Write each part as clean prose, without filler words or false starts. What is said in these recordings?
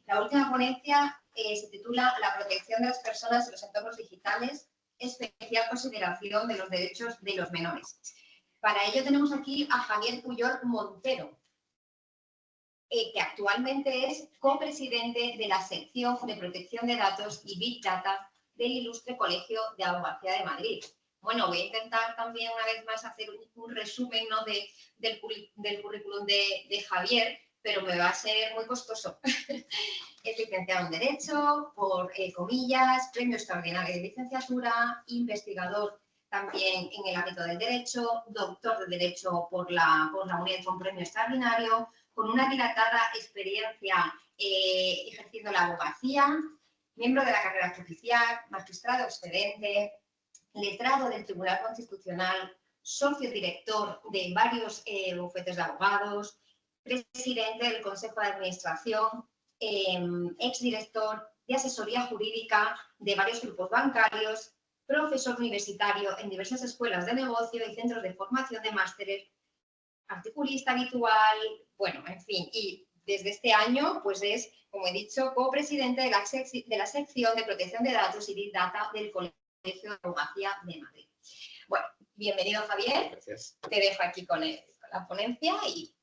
La última ponencia se titula La protección de las personas en los entornos digitales, especial consideración de los derechos de los menores. Para ello tenemos aquí a Javier Puyol Montero, que actualmente es copresidente de la sección de protección de datos y Big Data del Ilustre Colegio de Abogacía de Madrid. Bueno, voy a intentar también una vez más hacer un resumen, ¿no?, del currículum de Javier, pero me va a ser muy costoso. Es licenciado en Derecho, por comillas, premio extraordinario de licenciatura, investigador también en el ámbito del Derecho, doctor de Derecho por la UNED con premio extraordinario, con una dilatada experiencia ejerciendo la abogacía, miembro de la carrera judicial, magistrado excedente, letrado del Tribunal Constitucional, socio director de varios bufetes de abogados, presidente del Consejo de Administración, exdirector de asesoría jurídica de varios grupos bancarios, profesor universitario en diversas escuelas de negocio y centros de formación de másteres, articulista habitual, bueno, en fin, y desde este año, pues es, como he dicho, copresidente de la sección de protección de datos y Big Data del Colegio de Abogacía de Madrid. Bueno, bienvenido, Javier. Gracias. Te dejo aquí con la ponencia y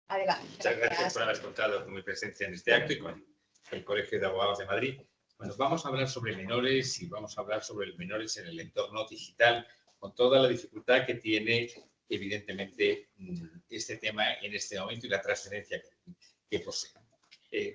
adelante. Muchas gracias por haber contado con mi presencia en este acto y con el Colegio de Abogados de Madrid. Bueno, vamos a hablar sobre menores y vamos a hablar sobre los menores en el entorno digital, con toda la dificultad que tiene, evidentemente, este tema en este momento y la trascendencia que posee.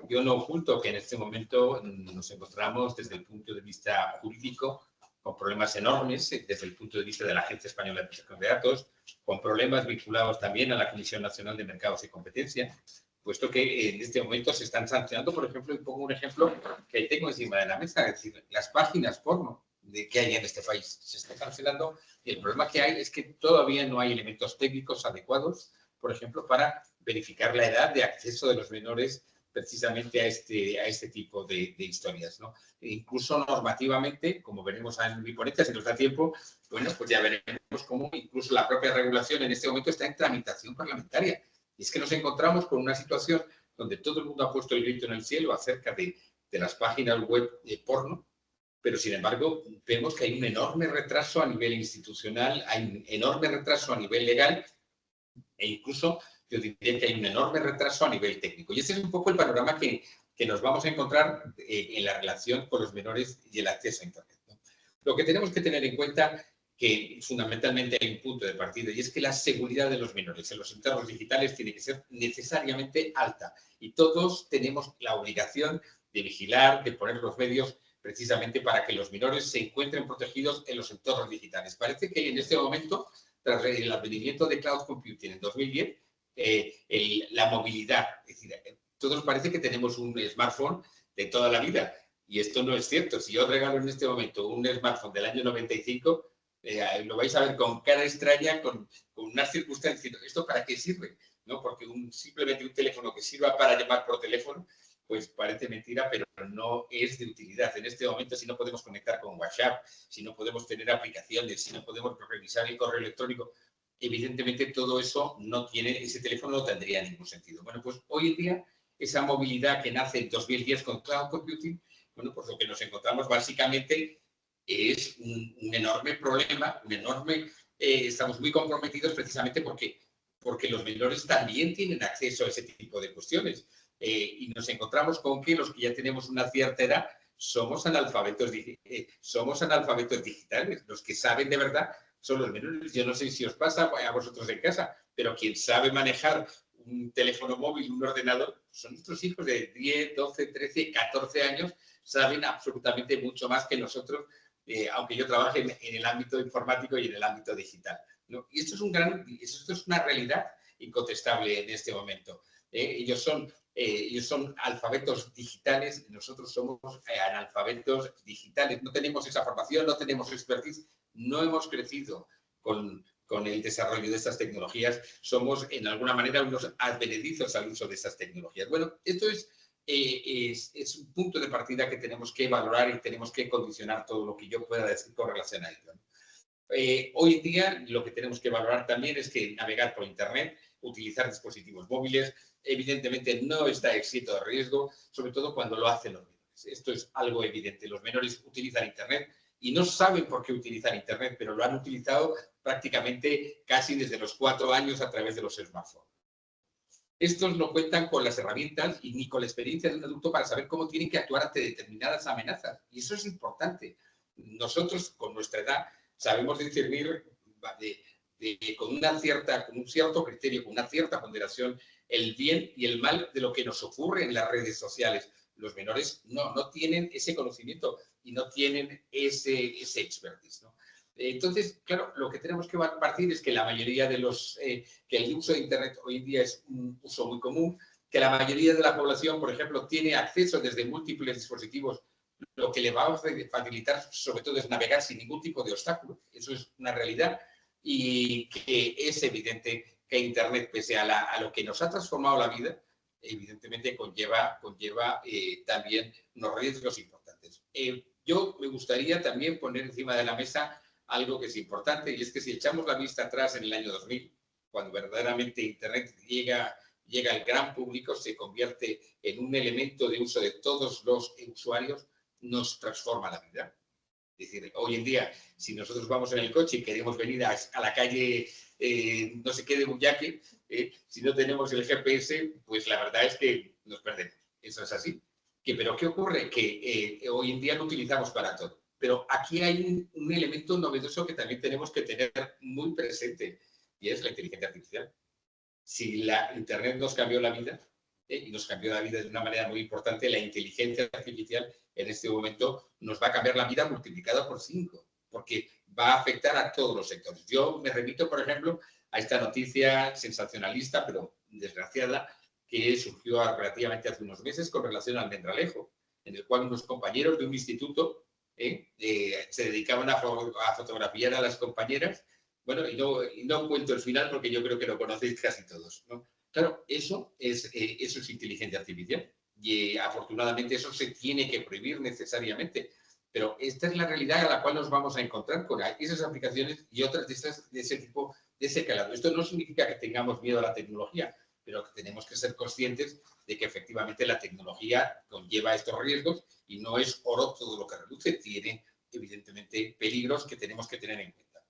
Yo no oculto que en este momento nos encontramos desde el punto de vista jurídico con problemas enormes, desde el punto de vista de la Agencia Española de Protección de Datos, con problemas vinculados también a la Comisión Nacional de Mercados y Competencia, puesto que en este momento se están sancionando, por ejemplo, y pongo un ejemplo que tengo encima de la mesa, es decir, las páginas porno que hay en este país se están cancelando y el problema que hay es que todavía no hay elementos técnicos adecuados, por ejemplo, para verificar la edad de acceso de los menores precisamente a este tipo de historias, ¿no? E incluso normativamente, como veremos en mi ponencia, si nos da tiempo, bueno, pues ya veremos cómo incluso la propia regulación en este momento está en tramitación parlamentaria. Y es que nos encontramos con una situación donde todo el mundo ha puesto el grito en el cielo acerca de las páginas web de porno, pero sin embargo vemos que hay un enorme retraso a nivel institucional, hay un enorme retraso a nivel legal e incluso yo diría que hay un enorme retraso a nivel técnico. Y ese es un poco el panorama que nos vamos a encontrar en la relación con los menores y el acceso a Internet, ¿no? Lo que tenemos que tener en cuenta que fundamentalmente hay un punto de partida y es que la seguridad de los menores en los entornos digitales tiene que ser necesariamente alta y todos tenemos la obligación de vigilar, de poner los medios precisamente para que los menores se encuentren protegidos en los entornos digitales. Parece que en este momento, tras el advenimiento de cloud computing en 2010, la movilidad, es decir, todos parece que tenemos un smartphone de toda la vida y esto no es cierto. Si yo regalo en este momento un smartphone del año 95, lo vais a ver con cara extraña, con unas circunstancias. ¿Esto para qué sirve? ¿No? Porque simplemente un teléfono que sirva para llamar por teléfono, pues parece mentira, pero no es de utilidad. En este momento, si no podemos conectar con WhatsApp, si no podemos tener aplicaciones, si no podemos revisar el correo electrónico, evidentemente todo eso no tiene, ese teléfono no tendría ningún sentido. Bueno, pues hoy en día, esa movilidad que nace en 2010 con cloud computing, bueno, pues lo que nos encontramos básicamente es un enorme problema, estamos muy comprometidos precisamente porque los menores también tienen acceso a ese tipo de cuestiones. Y nos encontramos con que los que ya tenemos una cierta edad somos analfabetos digitales. Los que saben de verdad son los menores. Yo no sé si os pasa a vosotros en casa, pero quien sabe manejar un teléfono móvil, un ordenador, son nuestros hijos de 10, 12, 13, 14 años, saben absolutamente mucho más que nosotros, aunque yo trabaje en el ámbito informático y en el ámbito digital, ¿no? Y esto es una realidad incontestable en este momento. Ellos son alfabetos digitales, nosotros somos analfabetos digitales. No tenemos esa formación, no tenemos expertise, no hemos crecido con el desarrollo de estas tecnologías, somos en alguna manera unos advenedizos al uso de estas tecnologías. Bueno, esto es un punto de partida que tenemos que valorar y tenemos que condicionar todo lo que yo pueda decir con relación a ello. Hoy en día lo que tenemos que valorar también es que navegar por Internet utilizar dispositivos móviles. Evidentemente no está exento de riesgo, sobre todo cuando lo hacen los menores. Esto es algo evidente. Los menores utilizan Internet y no saben por qué utilizan Internet, pero lo han utilizado prácticamente casi desde los 4 años a través de los smartphones. Estos no cuentan con las herramientas y ni con la experiencia de un adulto para saber cómo tienen que actuar ante determinadas amenazas. Y eso es importante. Nosotros, con nuestra edad, sabemos discernir con un cierto criterio, con una cierta ponderación, el bien y el mal de lo que nos ocurre en las redes sociales. Los menores no tienen ese conocimiento y no tienen ese expertise, ¿no? Entonces, claro, lo que tenemos que partir es que la mayoría de que el uso de Internet hoy en día es un uso muy común, que la mayoría de la población, por ejemplo, tiene acceso desde múltiples dispositivos, lo que le va a facilitar sobre todo es navegar sin ningún tipo de obstáculo. Eso es una realidad y que es evidente que Internet, pese a lo que nos ha transformado la vida, evidentemente conlleva también unos riesgos importantes. Yo me gustaría también poner encima de la mesa algo que es importante, y es que si echamos la vista atrás en el año 2000, cuando verdaderamente Internet llega al gran público, se convierte en un elemento de uso de todos los usuarios, nos transforma la vida. Es decir, hoy en día, si nosotros vamos en el coche y queremos venir a la calle, no sé qué, de Buyaque, si no tenemos el GPS, pues la verdad es que nos perdemos. Eso es así. ¿Pero qué ocurre? Que hoy en día lo utilizamos para todo. Pero aquí hay un elemento novedoso que también tenemos que tener muy presente, y es la inteligencia artificial. Si la Internet nos cambió la vida, y nos cambió la vida de una manera muy importante, la inteligencia artificial en este momento nos va a cambiar la vida multiplicada por 5, porque va a afectar a todos los sectores. Yo me remito, por ejemplo, a esta noticia sensacionalista, pero desgraciada, que surgió relativamente hace unos meses con relación al Almendralejo, en el cual unos compañeros de un instituto se dedicaban a fotografiar a las compañeras. Bueno, y no cuento el final porque yo creo que lo conocéis casi todos, ¿no? Claro, eso es inteligencia artificial y afortunadamente eso se tiene que prohibir necesariamente. Pero esta es la realidad a la cual nos vamos a encontrar con esas aplicaciones y otras de ese tipo, de ese calado. Esto no significa que tengamos miedo a la tecnología, pero que tenemos que ser conscientes de que efectivamente la tecnología conlleva estos riesgos y no es oro todo lo que reluce, tiene evidentemente peligros que tenemos que tener en cuenta.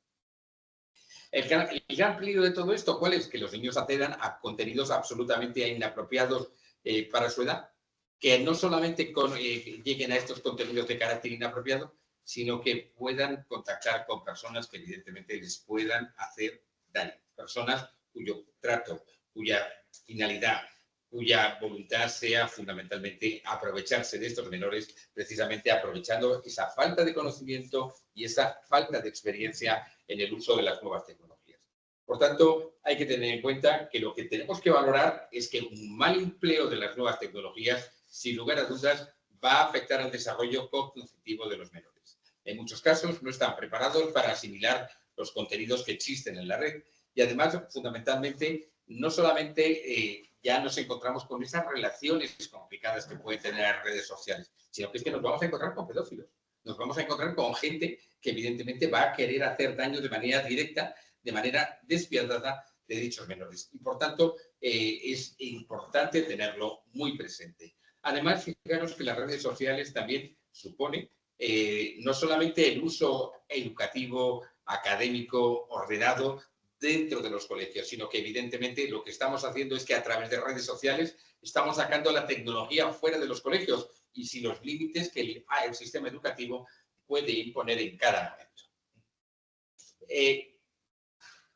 El gran peligro de todo esto, ¿cuál es? Que los niños accedan a contenidos absolutamente inapropiados para su edad, que no solamente lleguen a estos contenidos de carácter inapropiado, sino que puedan contactar con personas que evidentemente les puedan hacer daño. Personas cuyo trato, cuya finalidad, cuya voluntad sea fundamentalmente aprovecharse de estos menores, precisamente aprovechando esa falta de conocimiento y esa falta de experiencia en el uso de las nuevas tecnologías. Por tanto, hay que tener en cuenta que lo que tenemos que valorar es que un mal empleo de las nuevas tecnologías, sin lugar a dudas, va a afectar al desarrollo cognitivo de los menores. En muchos casos no están preparados para asimilar los contenidos que existen en la red y además, fundamentalmente, no solamente ya nos encontramos con esas relaciones complicadas que pueden tener las redes sociales, sino que es que nos vamos a encontrar con pedófilos. Nos vamos a encontrar con gente que evidentemente va a querer hacer daño de manera directa, de manera despiadada de dichos menores. Y por tanto, es importante tenerlo muy presente. Además, fijaros que las redes sociales también suponen no solamente el uso educativo, académico, ordenado dentro de los colegios, sino que evidentemente lo que estamos haciendo es que a través de redes sociales estamos sacando la tecnología fuera de los colegios y sin los límites que el sistema educativo puede imponer en cada momento.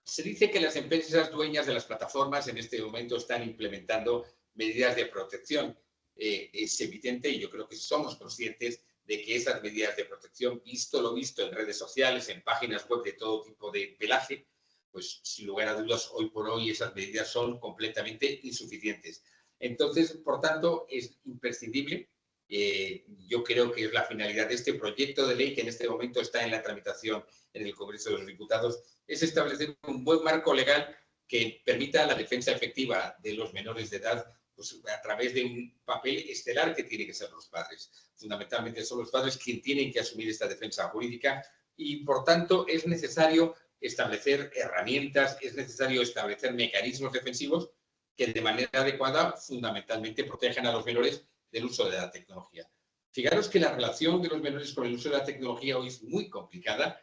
Se dice que las empresas dueñas de las plataformas en este momento están implementando medidas de protección. Es evidente y yo creo que somos conscientes de que esas medidas de protección, visto lo visto en redes sociales, en páginas web de todo tipo de pelaje, pues sin lugar a dudas, hoy por hoy esas medidas son completamente insuficientes. Entonces, por tanto, es imprescindible, yo creo que es la finalidad de este proyecto de ley que en este momento está en la tramitación en el Congreso de los Diputados, es establecer un buen marco legal que permita la defensa efectiva de los menores de edad pues, a través de un papel estelar que tienen que ser los padres. Fundamentalmente son los padres quienes tienen que asumir esta defensa jurídica y, por tanto, es necesario establecer herramientas, es necesario establecer mecanismos defensivos que de manera adecuada fundamentalmente protejan a los menores del uso de la tecnología. Fijaros que la relación de los menores con el uso de la tecnología hoy es muy complicada,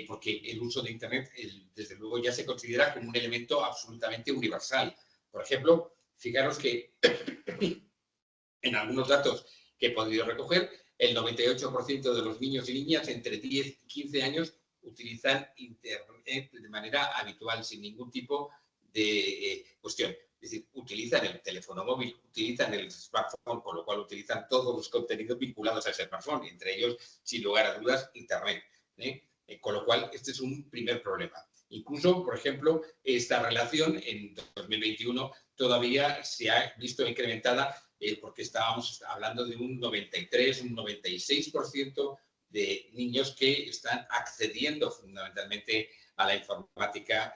porque el uso de Internet, desde luego, ya se considera como un elemento absolutamente universal. Por ejemplo, fijaros que en algunos datos que he podido recoger, el 98% de los niños y niñas entre 10 y 15 años utilizan Internet de manera habitual, sin ningún tipo de cuestión. Es decir, utilizan el teléfono móvil, utilizan el smartphone, con lo cual utilizan todos los contenidos vinculados a ese smartphone, entre ellos, sin lugar a dudas, Internet. Con lo cual, este es un primer problema. Incluso, por ejemplo, esta relación en 2021 todavía se ha visto incrementada porque estábamos hablando de un 93, un 96% de niños que están accediendo fundamentalmente a la informática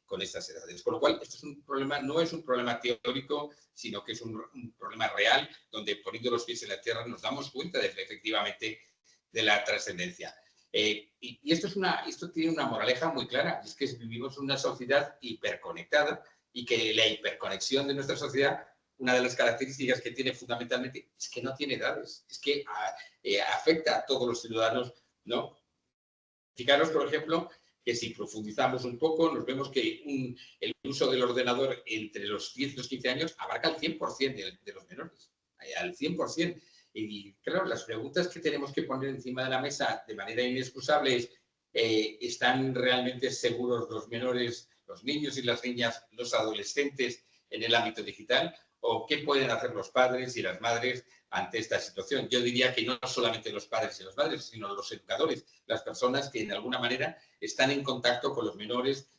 con estas edades. Con lo cual, esto es un problema, no es un problema teórico, sino que es un problema real, donde poniendo los pies en la tierra nos damos cuenta de efectivamente de la trascendencia. Y esto tiene una moraleja muy clara, es que vivimos en una sociedad hiperconectada y que la hiperconexión de nuestra sociedad, una de las características que tiene fundamentalmente es que no tiene edades, es que afecta a todos los ciudadanos, ¿no? Fijaros, por ejemplo, que si profundizamos un poco, nos vemos que el uso del ordenador entre los 10 y los 15 años abarca el 100% de los menores, al 100%. Y claro, las preguntas que tenemos que poner encima de la mesa de manera inexcusable es, ¿están realmente seguros los menores, los niños y las niñas, los adolescentes en el ámbito digital? ¿O qué pueden hacer los padres y las madres ante esta situación? Yo diría que no solamente los padres y las madres, sino los educadores, las personas que de alguna manera están en contacto con los menores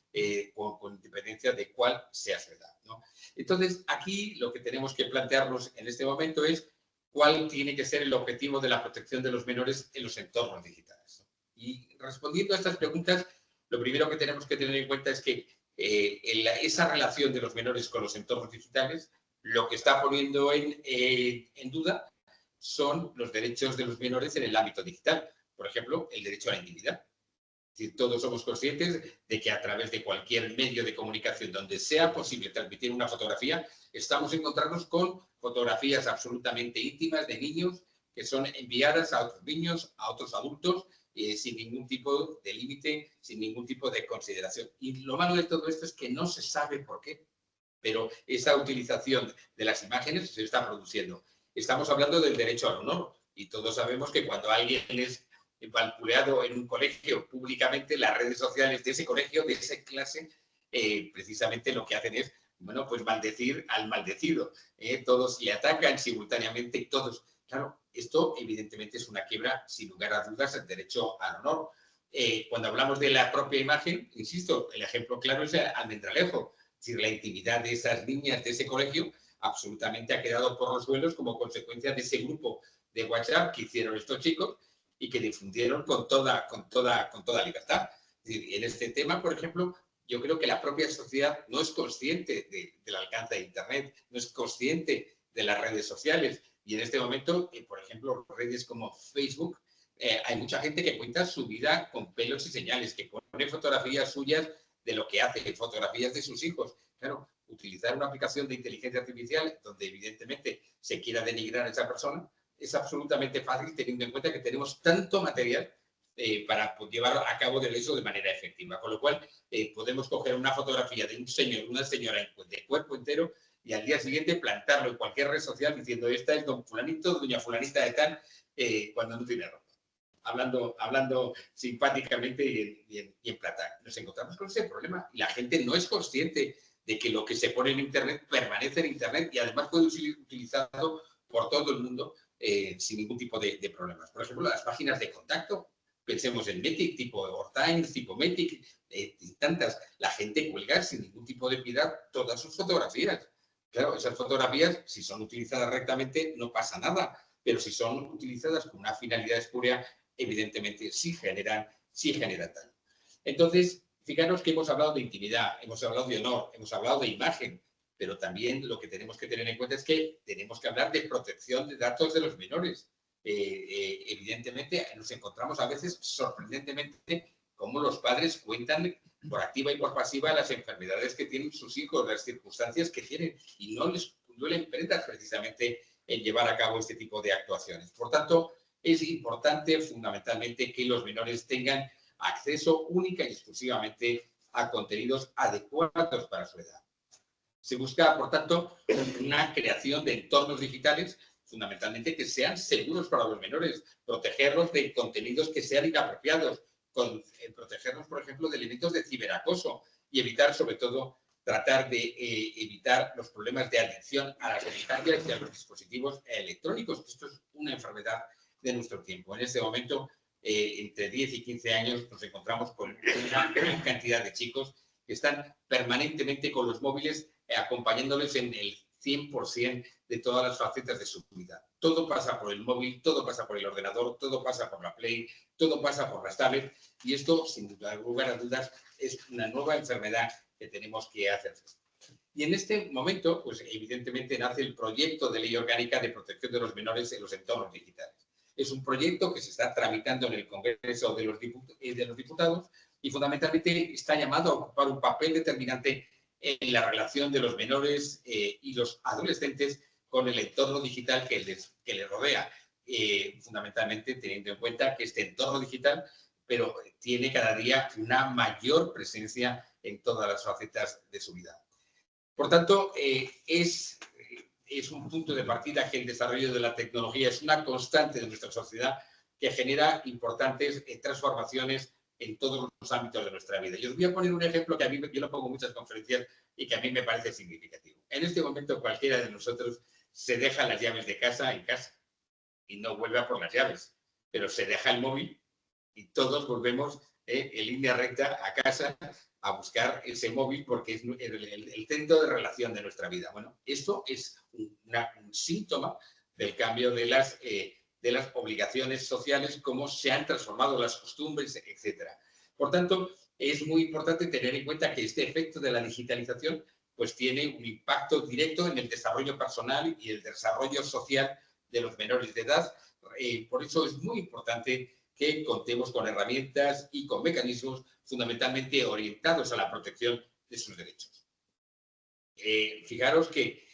con independencia de cuál sea su edad, ¿no? Entonces, aquí lo que tenemos que plantearnos en este momento es cuál tiene que ser el objetivo de la protección de los menores en los entornos digitales. Y respondiendo a estas preguntas, lo primero que tenemos que tener en cuenta es que esa relación de los menores con los entornos digitales, lo que está poniendo en duda son los derechos de los menores en el ámbito digital. Por ejemplo, el derecho a la intimidad. Es decir, todos somos conscientes de que a través de cualquier medio de comunicación donde sea posible transmitir una fotografía, estamos encontrándonos con fotografías absolutamente íntimas de niños que son enviadas a otros niños, a otros adultos, sin ningún tipo de límite, sin ningún tipo de consideración. Y lo malo de todo esto es que no se sabe por qué, pero esa utilización de las imágenes se está produciendo. Estamos hablando del derecho al honor y todos sabemos que cuando alguien es vapuleado en un colegio públicamente, las redes sociales de ese colegio, de esa clase, precisamente lo que hacen es, bueno, pues maldecir al maldecido. Todos le atacan simultáneamente, todos. Claro, esto evidentemente es una quiebra, sin lugar a dudas, del derecho al honor. Cuando hablamos de la propia imagen, insisto, el ejemplo claro es el almendralejo. Es decir, la intimidad de esas niñas de ese colegio absolutamente ha quedado por los suelos como consecuencia de ese grupo de WhatsApp que hicieron estos chicos y que difundieron con toda libertad. Es decir, en este tema, por ejemplo, yo creo que la propia sociedad no es consciente del alcance de Internet, no es consciente de las redes sociales. Y en este momento, por ejemplo, redes como Facebook, hay mucha gente que cuenta su vida con pelos y señales, que pone fotografías suyas de lo que hace, fotografías de sus hijos. Claro, utilizar una aplicación de inteligencia artificial donde evidentemente se quiera denigrar a esa persona es absolutamente fácil teniendo en cuenta que tenemos tanto material para llevar a cabo eso de manera efectiva. Con lo cual, podemos coger una fotografía de un señor, una señora de cuerpo entero y al día siguiente plantarlo en cualquier red social diciendo esta es don fulanito, doña fulanita de tal, cuando no tiene ropa. Hablando simpáticamente y en plata. Nos encontramos con ese problema y la gente no es consciente de que lo que se pone en Internet permanece en Internet y además puede ser utilizado por todo el mundo sin ningún tipo de problemas. Por ejemplo, las páginas de contacto. Pensemos en Metic, tipo Ortimes, tipo Metic, y tantas. La gente cuelga sin ningún tipo de piedad todas sus fotografías. Claro, esas fotografías, si son utilizadas rectamente, no pasa nada. Pero si son utilizadas con una finalidad espuria, evidentemente sí generan daño. Entonces, fijaros que hemos hablado de intimidad, hemos hablado de honor, hemos hablado de imagen, pero también lo que tenemos que tener en cuenta es que tenemos que hablar de protección de datos de los menores. Evidentemente, nos encontramos a veces sorprendentemente cómo los padres cuentan por activa y por pasiva las enfermedades que tienen sus hijos, las circunstancias que tienen, y no le prendas precisamente en llevar a cabo este tipo de actuaciones. Por tanto, es importante fundamentalmente que los menores tengan acceso única y exclusivamente a contenidos adecuados para su edad. Se busca, por tanto, una creación de entornos digitales fundamentalmente que sean seguros para los menores, protegerlos de contenidos que sean inapropiados, protegerlos, por ejemplo, de elementos de ciberacoso y evitar, sobre todo, tratar de evitar los problemas de adicción a las sustancias y a los dispositivos electrónicos. Esto es una enfermedad de nuestro tiempo. En este momento, entre 10 y 15 años, nos encontramos con una gran cantidad de chicos que están permanentemente con los móviles acompañándoles en el 100% de todas las facetas de su vida. Todo pasa por el móvil, todo pasa por el ordenador, todo pasa por la Play, todo pasa por las tablets, y esto, sin lugar a dudas, es una nueva enfermedad que tenemos que hacer. Y en este momento, pues evidentemente nace el proyecto de ley orgánica de protección de los menores en los entornos digitales. Es un proyecto que se está tramitando en el Congreso de los Diputados y fundamentalmente está llamado a ocupar un papel determinante en la relación de los menores y los adolescentes con el entorno digital que les rodea. Fundamentalmente teniendo en cuenta que este entorno digital pero tiene cada día una mayor presencia en todas las facetas de su vida. Por tanto, es un punto de partida que el desarrollo de la tecnología es una constante de nuestra sociedad que genera importantes transformaciones en todos los ámbitos de nuestra vida. Y os voy a poner un ejemplo que a mí, yo lo pongo en muchas conferencias y que a mí me parece significativo. En este momento cualquiera de nosotros se deja las llaves de casa en casa y no vuelve a por las llaves, pero se deja el móvil y todos volvemos en línea recta a casa a buscar ese móvil porque es el centro de relación de nuestra vida. Bueno, esto es un síntoma del cambio de las obligaciones sociales, cómo se han transformado las costumbres, etc. Por tanto, es muy importante tener en cuenta que este efecto de la digitalización pues tiene un impacto directo en el desarrollo personal y el desarrollo social de los menores de edad. Por eso es muy importante que contemos con herramientas y con mecanismos fundamentalmente orientados a la protección de sus derechos. Fijaros que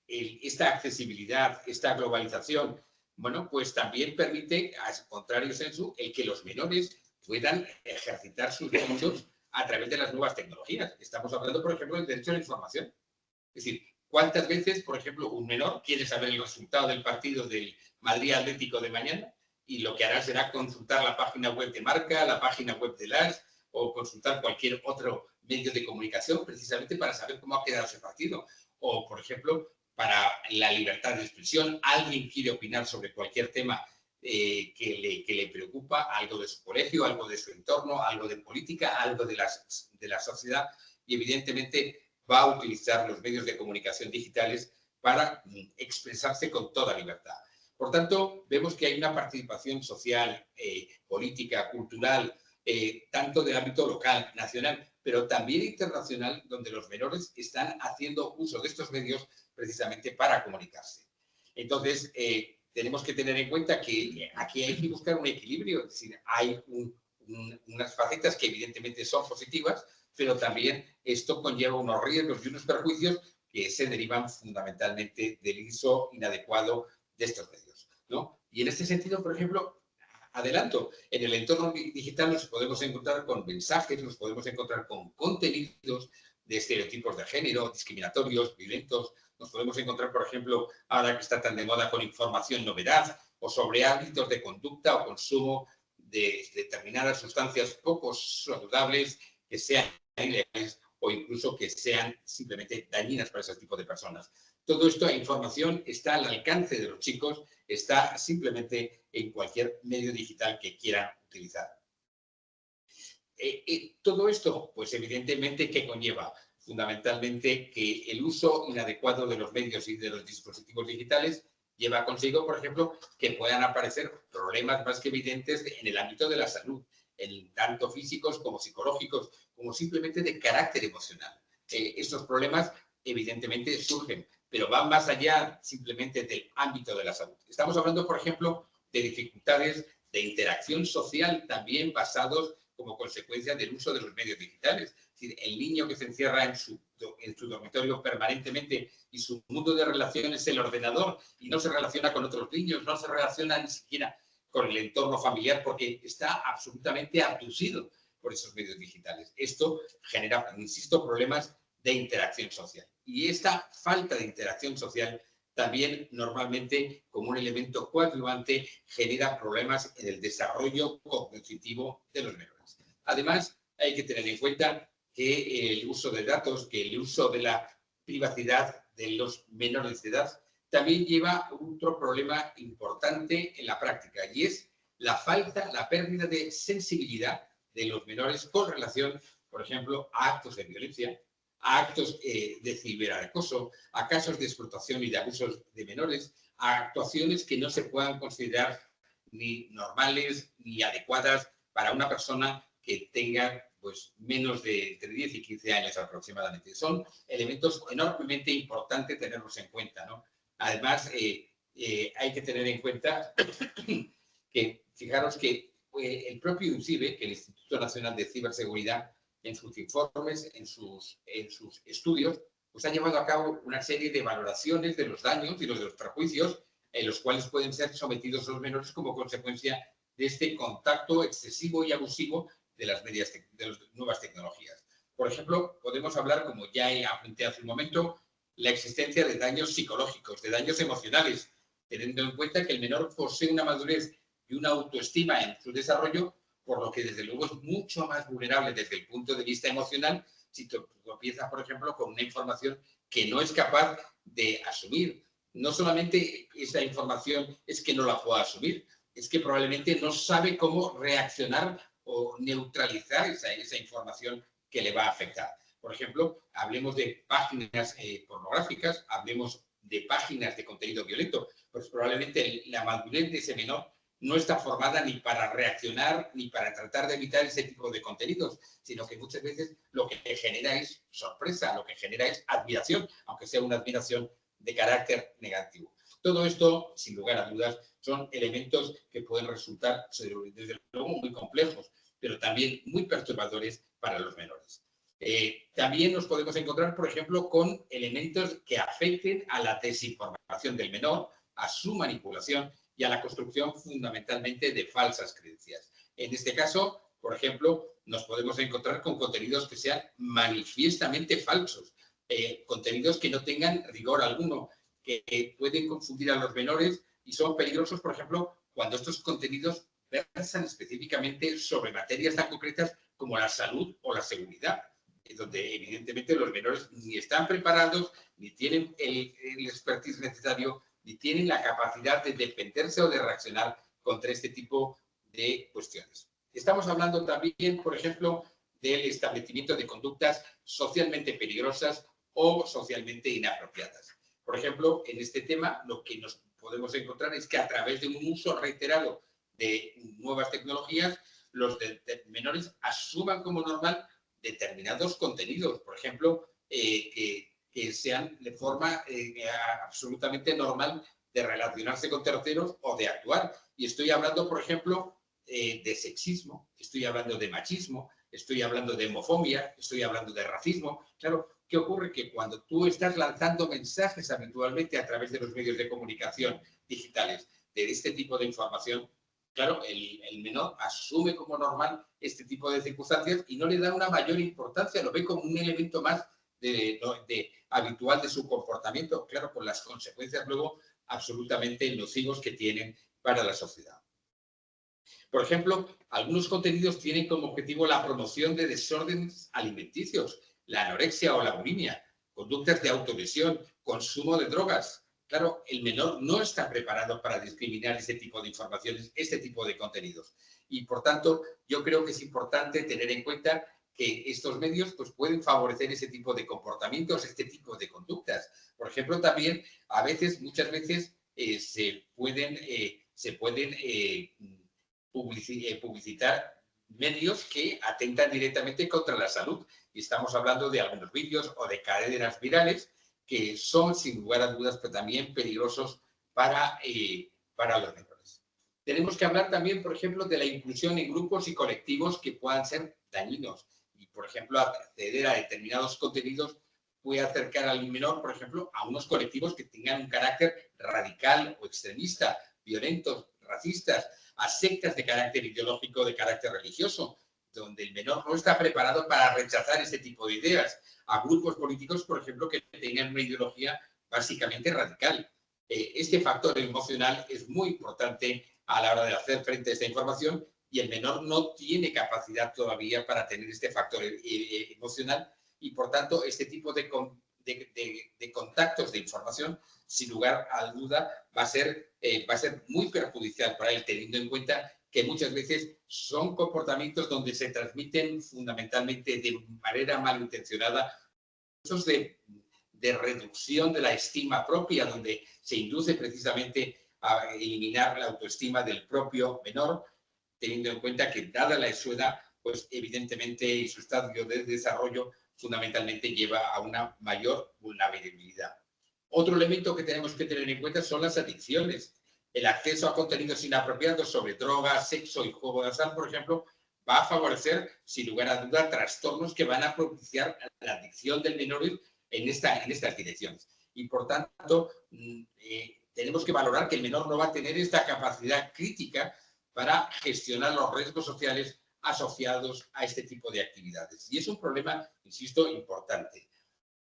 esta accesibilidad, esta globalización, bueno, pues también permite, al contrario sensu, el que los menores puedan ejercitar sus derechos a través de las nuevas tecnologías. Estamos hablando, por ejemplo, del derecho a la información. Es decir, ¿cuántas veces, por ejemplo, un menor quiere saber el resultado del partido del Madrid Atlético de mañana? Y lo que hará será consultar la página web de Marca, la página web de LAS o consultar cualquier otro medio de comunicación precisamente para saber cómo ha quedado ese partido. O, por ejemplo, para la libertad de expresión, alguien quiere opinar sobre cualquier tema que le preocupa, algo de su colegio, algo de su entorno, algo de política, algo de la sociedad, y evidentemente va a utilizar los medios de comunicación digitales para expresarse con toda libertad. Por tanto, vemos que hay una participación social, política, cultural, tanto de ámbito local, nacional, pero también internacional, donde los menores están haciendo uso de estos medios precisamente para comunicarse. Entonces, tenemos que tener en cuenta que aquí hay que buscar un equilibrio, es decir, hay unas facetas que evidentemente son positivas, pero también esto conlleva unos riesgos y unos perjuicios que se derivan fundamentalmente del uso inadecuado de estos medios, ¿no? Y en este sentido, por ejemplo, adelanto, en el entorno digital nos podemos encontrar con mensajes, nos podemos encontrar con contenidos de estereotipos de género, discriminatorios, violentos, nos podemos encontrar, por ejemplo, ahora que está tan de moda con información novedad o sobre hábitos de conducta o consumo de determinadas sustancias poco saludables que sean ilegales o incluso que sean simplemente dañinas para ese tipo de personas. Todo esto, la información está al alcance de los chicos, está simplemente en cualquier medio digital que quieran utilizar. Todo esto, pues evidentemente, ¿qué conlleva? Fundamentalmente que el uso inadecuado de los medios y de los dispositivos digitales lleva consigo, por ejemplo, que puedan aparecer problemas más que evidentes en el ámbito de la salud, tanto físicos como psicológicos, como simplemente de carácter emocional. Estos problemas evidentemente surgen, pero van más allá simplemente del ámbito de la salud. Estamos hablando, por ejemplo, de dificultades de interacción social también basados como consecuencia del uso de los medios digitales. Es decir, el niño que se encierra en su dormitorio permanentemente y su mundo de relaciones es el ordenador y no se relaciona con otros niños, no se relaciona ni siquiera con el entorno familiar porque está absolutamente abducido por esos medios digitales. Esto genera, insisto, problemas de interacción social. Y esta falta de interacción social también normalmente, como un elemento coadyuvante, genera problemas en el desarrollo cognitivo de los menores. Además, hay que tener en cuenta que el uso de datos, que el uso de la privacidad de los menores de edad también lleva otro problema importante en la práctica, y es la pérdida de sensibilidad de los menores con relación, por ejemplo, a actos de violencia, a actos de ciberacoso, a casos de explotación y de abusos de menores, a actuaciones que no se puedan considerar ni normales ni adecuadas para una persona que tenga pues, menos de entre 10 y 15 años aproximadamente. Son elementos enormemente importantes tenerlos en cuenta, ¿no? Además, hay que tener en cuenta que, fijaros que el propio INCIBE, que el Instituto Nacional de Ciberseguridad, en sus informes, en sus estudios, pues ha llevado a cabo una serie de valoraciones de los daños y de los perjuicios en los cuales pueden ser sometidos los menores como consecuencia de este contacto excesivo y abusivo de las nuevas tecnologías. Por ejemplo, podemos hablar, como ya apunté hace un momento, la existencia de daños psicológicos, de daños emocionales, teniendo en cuenta que el menor posee una madurez y una autoestima en su desarrollo, por lo que desde luego es mucho más vulnerable desde el punto de vista emocional si tropieza, por ejemplo, con una información que no es capaz de asumir. No solamente esa información es que no la pueda asumir, es que probablemente no sabe cómo reaccionar o neutralizar esa información que le va a afectar. Por ejemplo, hablemos de páginas pornográficas, hablemos de páginas de contenido violento, pues probablemente la madurez de ese menor no está formada ni para reaccionar ni para tratar de evitar ese tipo de contenidos, sino que muchas veces lo que genera es sorpresa, lo que genera es admiración, aunque sea una admiración de carácter negativo. Todo esto, sin lugar a dudas, son elementos que pueden resultar, desde luego, muy complejos, pero también muy perturbadores para los menores. También nos podemos encontrar, por ejemplo, con elementos que afecten a la desinformación del menor, a su manipulación y a la construcción fundamentalmente de falsas creencias. En este caso, por ejemplo, nos podemos encontrar con contenidos que sean manifiestamente falsos, contenidos que no tengan rigor alguno, que pueden confundir a los menores y son peligrosos, por ejemplo, cuando estos contenidos versan específicamente sobre materias tan concretas como la salud o la seguridad, donde evidentemente los menores ni están preparados, ni tienen el expertise necesario, ni tienen la capacidad de defenderse o de reaccionar contra este tipo de cuestiones. Estamos hablando también, por ejemplo, del establecimiento de conductas socialmente peligrosas o socialmente inapropiadas. Por ejemplo, en este tema lo que nos podemos encontrar es que a través de un uso reiterado de nuevas tecnologías, los menores asuman como normal determinados contenidos, por ejemplo, que sean de forma absolutamente normal de relacionarse con terceros o de actuar. Y estoy hablando, por ejemplo, de sexismo, estoy hablando de machismo, estoy hablando de homofobia, estoy hablando de racismo. Claro, ¿qué ocurre? Que cuando tú estás lanzando mensajes habitualmente a través de los medios de comunicación digitales de este tipo de información, claro, el menor asume como normal este tipo de circunstancias y no le da una mayor importancia, lo ve como un elemento más habitual de su comportamiento, claro, con las consecuencias luego absolutamente nocivos que tienen para la sociedad. Por ejemplo, algunos contenidos tienen como objetivo la promoción de desórdenes alimenticios, la anorexia o la bulimia, conductas de autolesión, consumo de drogas. Claro, el menor no está preparado para discriminar ese tipo de informaciones, este tipo de contenidos. Y, por tanto, yo creo que es importante tener en cuenta que estos medios pues, pueden favorecer ese tipo de comportamientos, este tipo de conductas. Por ejemplo, también, muchas veces, se pueden publicitar medios que atentan directamente contra la salud. Y estamos hablando de algunos vídeos o de cadenas virales que son, sin lugar a dudas, pero también peligrosos para los menores. Tenemos que hablar también, por ejemplo, de la inclusión en grupos y colectivos que puedan ser dañinos. Y, por ejemplo, acceder a determinados contenidos puede acercar al menor, por ejemplo, a unos colectivos que tengan un carácter radical o extremista, violentos, racistas, a sectas de carácter ideológico, de carácter religioso, donde el menor no está preparado para rechazar este tipo de ideas, a grupos políticos, por ejemplo, que tengan una ideología básicamente radical. Este factor emocional es muy importante a la hora de hacer frente a esta información y el menor no tiene capacidad todavía para tener este factor emocional y, por tanto, este tipo de contactos de información, sin lugar a duda, va a ser muy perjudicial para él, teniendo en cuenta que muchas veces son comportamientos donde se transmiten fundamentalmente de manera malintencionada procesos de reducción de la estima propia, donde se induce precisamente a eliminar la autoestima del propio menor, teniendo en cuenta que, dada la su edad, pues evidentemente y su estadio de desarrollo fundamentalmente lleva a una mayor vulnerabilidad. Otro elemento que tenemos que tener en cuenta son las adicciones. El acceso a contenidos inapropiados sobre drogas, sexo y juego de azar, por ejemplo, va a favorecer, sin lugar a duda, trastornos que van a propiciar la adicción del menor en estas direcciones. Y, por tanto, tenemos que valorar que el menor no va a tener esta capacidad crítica para gestionar los riesgos sociales asociados a este tipo de actividades. Y es un problema, insisto, importante.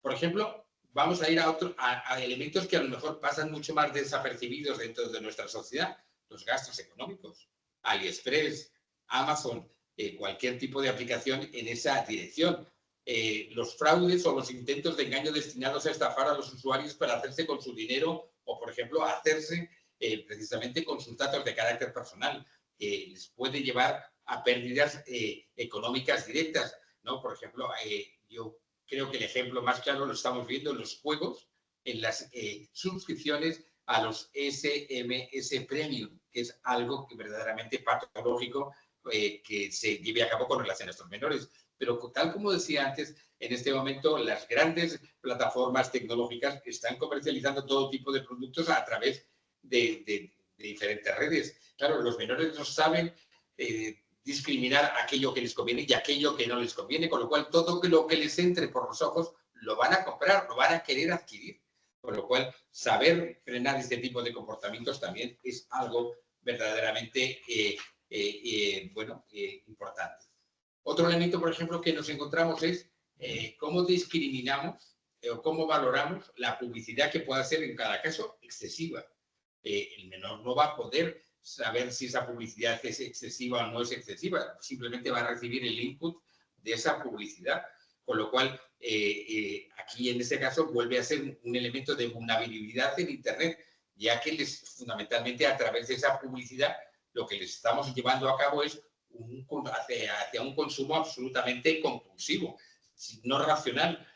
Por ejemplo, vamos a ir a elementos que a lo mejor pasan mucho más desapercibidos dentro de nuestra sociedad, los gastos económicos, AliExpress, Amazon, cualquier tipo de aplicación en esa dirección. Los fraudes o los intentos de engaño destinados a estafar a los usuarios para hacerse con su dinero o, por ejemplo, hacerse precisamente con sus datos de carácter personal, les puede llevar a pérdidas económicas directas, ¿no? Por ejemplo, yo creo que el ejemplo más claro lo estamos viendo en los juegos, en las suscripciones a los SMS Premium, que es algo que verdaderamente patológico que se lleve a cabo con relación a estos menores. Pero tal como decía antes, en este momento las grandes plataformas tecnológicas están comercializando todo tipo de productos a través de diferentes redes. Claro, los menores no saben discriminar aquello que les conviene y aquello que no les conviene, con lo cual todo lo que les entre por los ojos lo van a comprar, lo van a querer adquirir. Con lo cual, saber frenar este tipo de comportamientos también es algo verdaderamente importante. Otro elemento, por ejemplo, que nos encontramos es cómo discriminamos o cómo valoramos la publicidad que pueda ser en cada caso excesiva. El menor no va a poder saber si esa publicidad es excesiva o no es excesiva, simplemente va a recibir el input de esa publicidad, con lo cual aquí en este caso vuelve a ser un elemento de vulnerabilidad en Internet, ya que fundamentalmente a través de esa publicidad lo que les estamos llevando a cabo es hacia un consumo absolutamente compulsivo, no racional.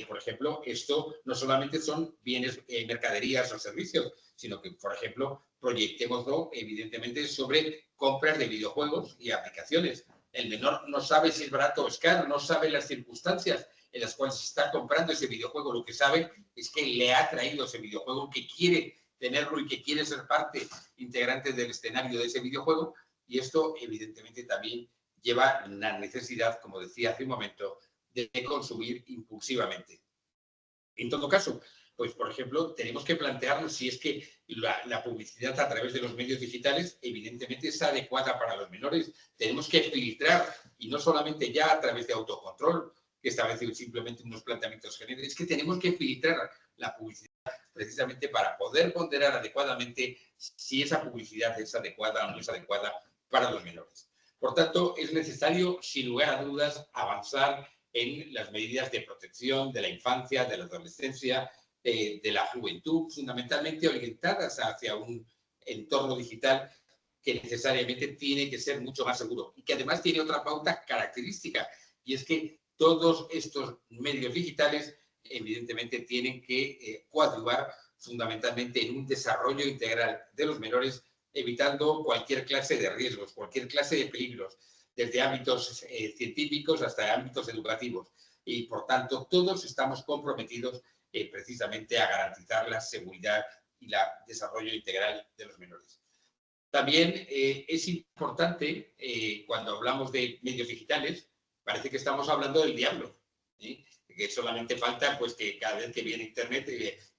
Por ejemplo, esto no solamente son bienes, mercaderías o servicios, sino que, por ejemplo, proyectémoslo evidentemente sobre compras de videojuegos y aplicaciones. El menor no sabe si es barato o es caro, no sabe las circunstancias en las cuales se está comprando ese videojuego. Lo que sabe es que le ha traído ese videojuego, que quiere tenerlo y que quiere ser parte integrante del escenario de ese videojuego. Y esto, evidentemente, también lleva la necesidad, como decía hace un momento, de consumir impulsivamente. En todo caso, pues, por ejemplo, tenemos que plantearnos si es que la publicidad a través de los medios digitales evidentemente es adecuada para los menores. Tenemos que filtrar, y no solamente ya a través de autocontrol, que establece simplemente unos planteamientos generales, es que tenemos que filtrar la publicidad precisamente para poder ponderar adecuadamente si esa publicidad es adecuada o no es adecuada para los menores. Por tanto, es necesario, sin lugar a dudas, avanzar en las medidas de protección de la infancia, de la adolescencia, de la juventud, fundamentalmente orientadas hacia un entorno digital que necesariamente tiene que ser mucho más seguro y que además tiene otra pauta característica, y es que todos estos medios digitales evidentemente tienen que coadyuvar fundamentalmente en un desarrollo integral de los menores, evitando cualquier clase de riesgos, cualquier clase de peligros, desde ámbitos científicos hasta ámbitos educativos. Y, por tanto, todos estamos comprometidos precisamente a garantizar la seguridad y el desarrollo integral de los menores. También es importante, cuando hablamos de medios digitales, parece que estamos hablando del diablo, ¿sí? Que solamente falta pues, que cada vez que viene Internet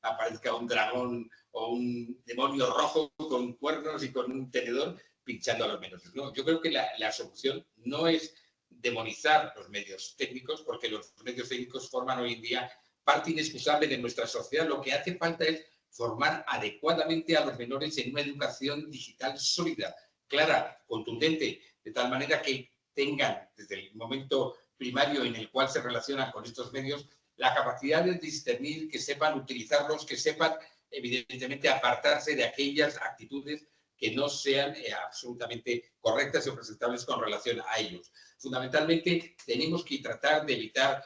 aparezca un dragón o un demonio rojo con cuernos y con un tenedor pinchando a los menores. No, yo creo que la solución no es demonizar los medios técnicos, porque los medios técnicos forman hoy en día parte inexcusable de nuestra sociedad. Lo que hace falta es formar adecuadamente a los menores en una educación digital sólida, clara, contundente, de tal manera que tengan, desde el momento primario en el cual se relacionan con estos medios, la capacidad de discernir, que sepan utilizarlos, que sepan, evidentemente, apartarse de aquellas actitudes que no sean absolutamente correctas o presentables con relación a ellos. Fundamentalmente, tenemos que tratar de evitar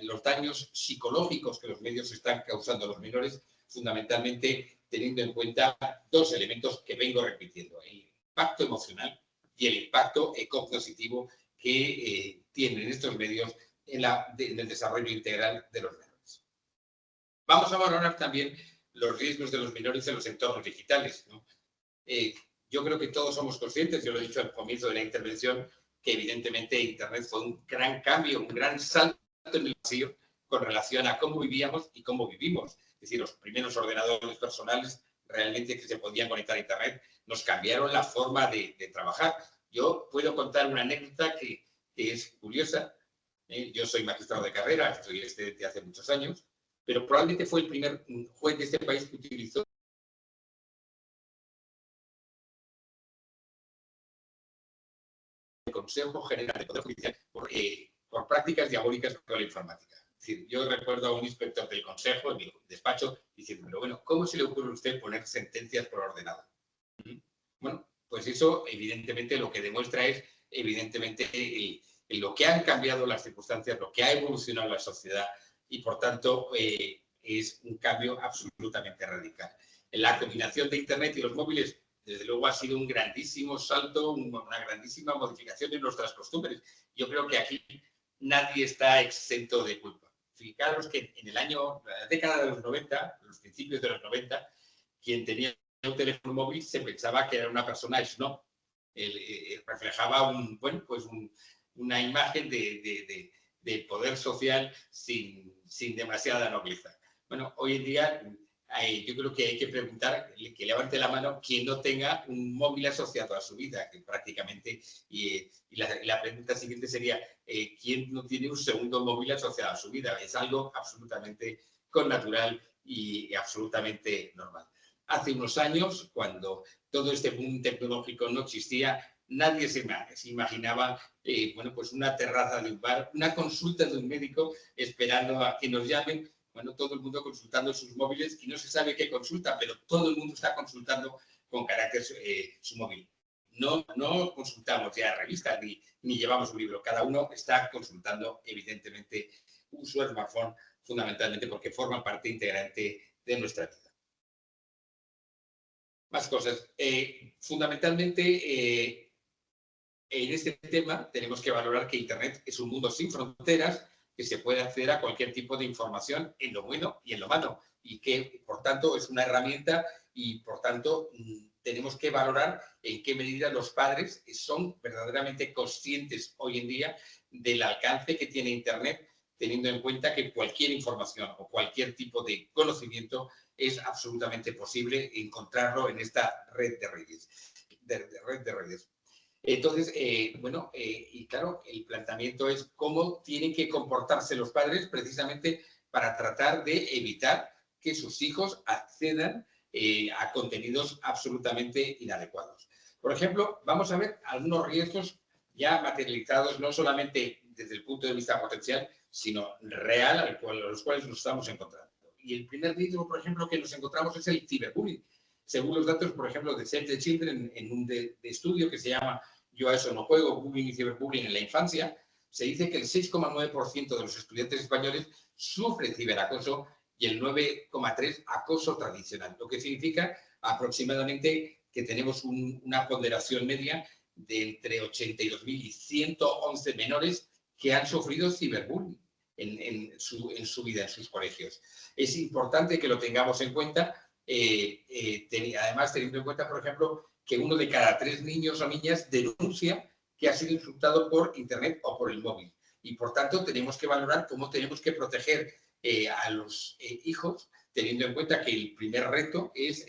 los daños psicológicos que los medios están causando a los menores, fundamentalmente teniendo en cuenta dos elementos que vengo repitiendo: el impacto emocional y el impacto cognitivo que tienen estos medios en el desarrollo integral de los menores. Vamos a valorar también los riesgos de los menores en los entornos digitales, ¿no? Yo creo que todos somos conscientes, yo lo he dicho al comienzo de la intervención, que evidentemente Internet fue un gran cambio, un gran salto en el vacío con relación a cómo vivíamos y cómo vivimos. Es decir, los primeros ordenadores personales realmente que se podían conectar a Internet nos cambiaron la forma de trabajar. Yo puedo contar una anécdota que es curiosa. Yo soy magistrado de carrera, estoy desde hace muchos años, pero probablemente fue el primer juez de este país que utilizó el Consejo General del Poder Judicial por prácticas diabólicas de la informática. Es decir, yo recuerdo a un inspector del Consejo, en mi despacho, diciendo, pero bueno, ¿cómo se le ocurre a usted poner sentencias por ordenador? Bueno, pues eso evidentemente lo que demuestra es evidentemente lo que han cambiado las circunstancias, lo que ha evolucionado la sociedad y por tanto es un cambio absolutamente radical. La combinación de Internet y los móviles desde luego ha sido un grandísimo salto, una grandísima modificación en nuestras costumbres. Yo creo que aquí nadie está exento de culpa. Fijaros que en la década de los 90, los principios de los 90, quien tenía un teléfono móvil se pensaba que era una persona snob. Reflejaba una imagen de poder social sin demasiada nobleza. Bueno, hoy en día yo creo que hay que preguntar, que levante la mano quien no tenga un móvil asociado a su vida, que prácticamente, y la pregunta siguiente sería, ¿quién no tiene un segundo móvil asociado a su vida? Es algo absolutamente connatural y absolutamente normal. Hace unos años, cuando todo este boom tecnológico no existía, nadie se imaginaba pues una terraza de un bar, una consulta de un médico esperando a que nos llamen. Bueno, todo el mundo consultando sus móviles y no se sabe qué consulta, pero todo el mundo está consultando con carácter su móvil. No consultamos ya revistas ni llevamos un libro. Cada uno está consultando, evidentemente, su smartphone, fundamentalmente porque forma parte integrante de nuestra vida. Más cosas. Fundamentalmente, en este tema tenemos que valorar que Internet es un mundo sin fronteras, que se puede acceder a cualquier tipo de información en lo bueno y en lo malo, y que, por tanto, es una herramienta y, por tanto, tenemos que valorar en qué medida los padres son verdaderamente conscientes hoy en día del alcance que tiene Internet, teniendo en cuenta que cualquier información o cualquier tipo de conocimiento es absolutamente posible encontrarlo en esta red de redes. Entonces, y claro, el planteamiento es cómo tienen que comportarse los padres precisamente para tratar de evitar que sus hijos accedan a contenidos absolutamente inadecuados. Por ejemplo, vamos a ver algunos riesgos ya materializados no solamente desde el punto de vista potencial, sino real a los cuales nos estamos encontrando. Y el primer riesgo, por ejemplo, que nos encontramos es el ciberbullying. Según los datos, por ejemplo, de Save the Children, en un estudio que se llama Yo a eso no juego, bullying y ciberbullying en la infancia, se dice que el 6,9% de los estudiantes españoles sufre ciberacoso y el 9,3% acoso tradicional, lo que significa aproximadamente que tenemos una ponderación media de entre 82.000 y 111 menores que han sufrido ciberbullying en su vida, en sus colegios. Es importante que lo tengamos en cuenta, además teniendo en cuenta, por ejemplo, que 1 de cada 3 niños o niñas denuncia que ha sido insultado por Internet o por el móvil. Y, por tanto, tenemos que valorar cómo tenemos que proteger a los hijos, teniendo en cuenta que el primer reto es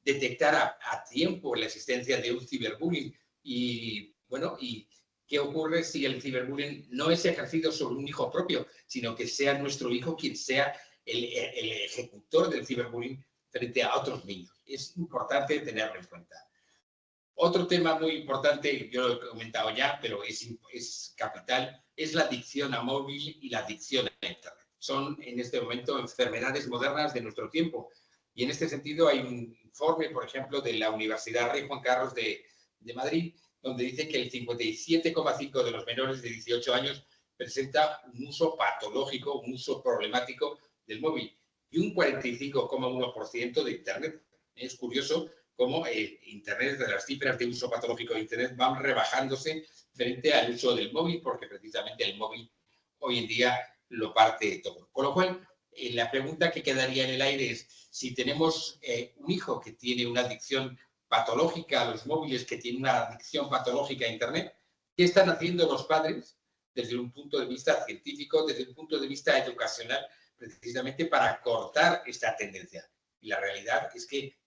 detectar a tiempo la existencia de un ciberbullying. Y, bueno, y ¿qué ocurre si el ciberbullying no es ejercido sobre un hijo propio, sino que sea nuestro hijo quien sea el ejecutor del ciberbullying frente a otros niños? Es importante tenerlo en cuenta. Otro tema muy importante, yo lo he comentado ya, pero es capital, es la adicción a móvil y la adicción a Internet. Son en este momento enfermedades modernas de nuestro tiempo. Y en este sentido hay un informe, por ejemplo, de la Universidad Rey Juan Carlos de Madrid, donde dice que el 57,5% de los menores de 18 años presenta un uso patológico, un uso problemático del móvil y un 45,1% de Internet. Es curioso cómo Internet, de las cifras de uso patológico de Internet van rebajándose frente al uso del móvil, porque precisamente el móvil hoy en día lo parte todo. Con lo cual, la pregunta que quedaría en el aire es, si tenemos un hijo que tiene una adicción patológica a los móviles, que tiene una adicción patológica a Internet, ¿qué están haciendo los padres desde un punto de vista científico, desde un punto de vista educacional, precisamente para cortar esta tendencia? Y la realidad es que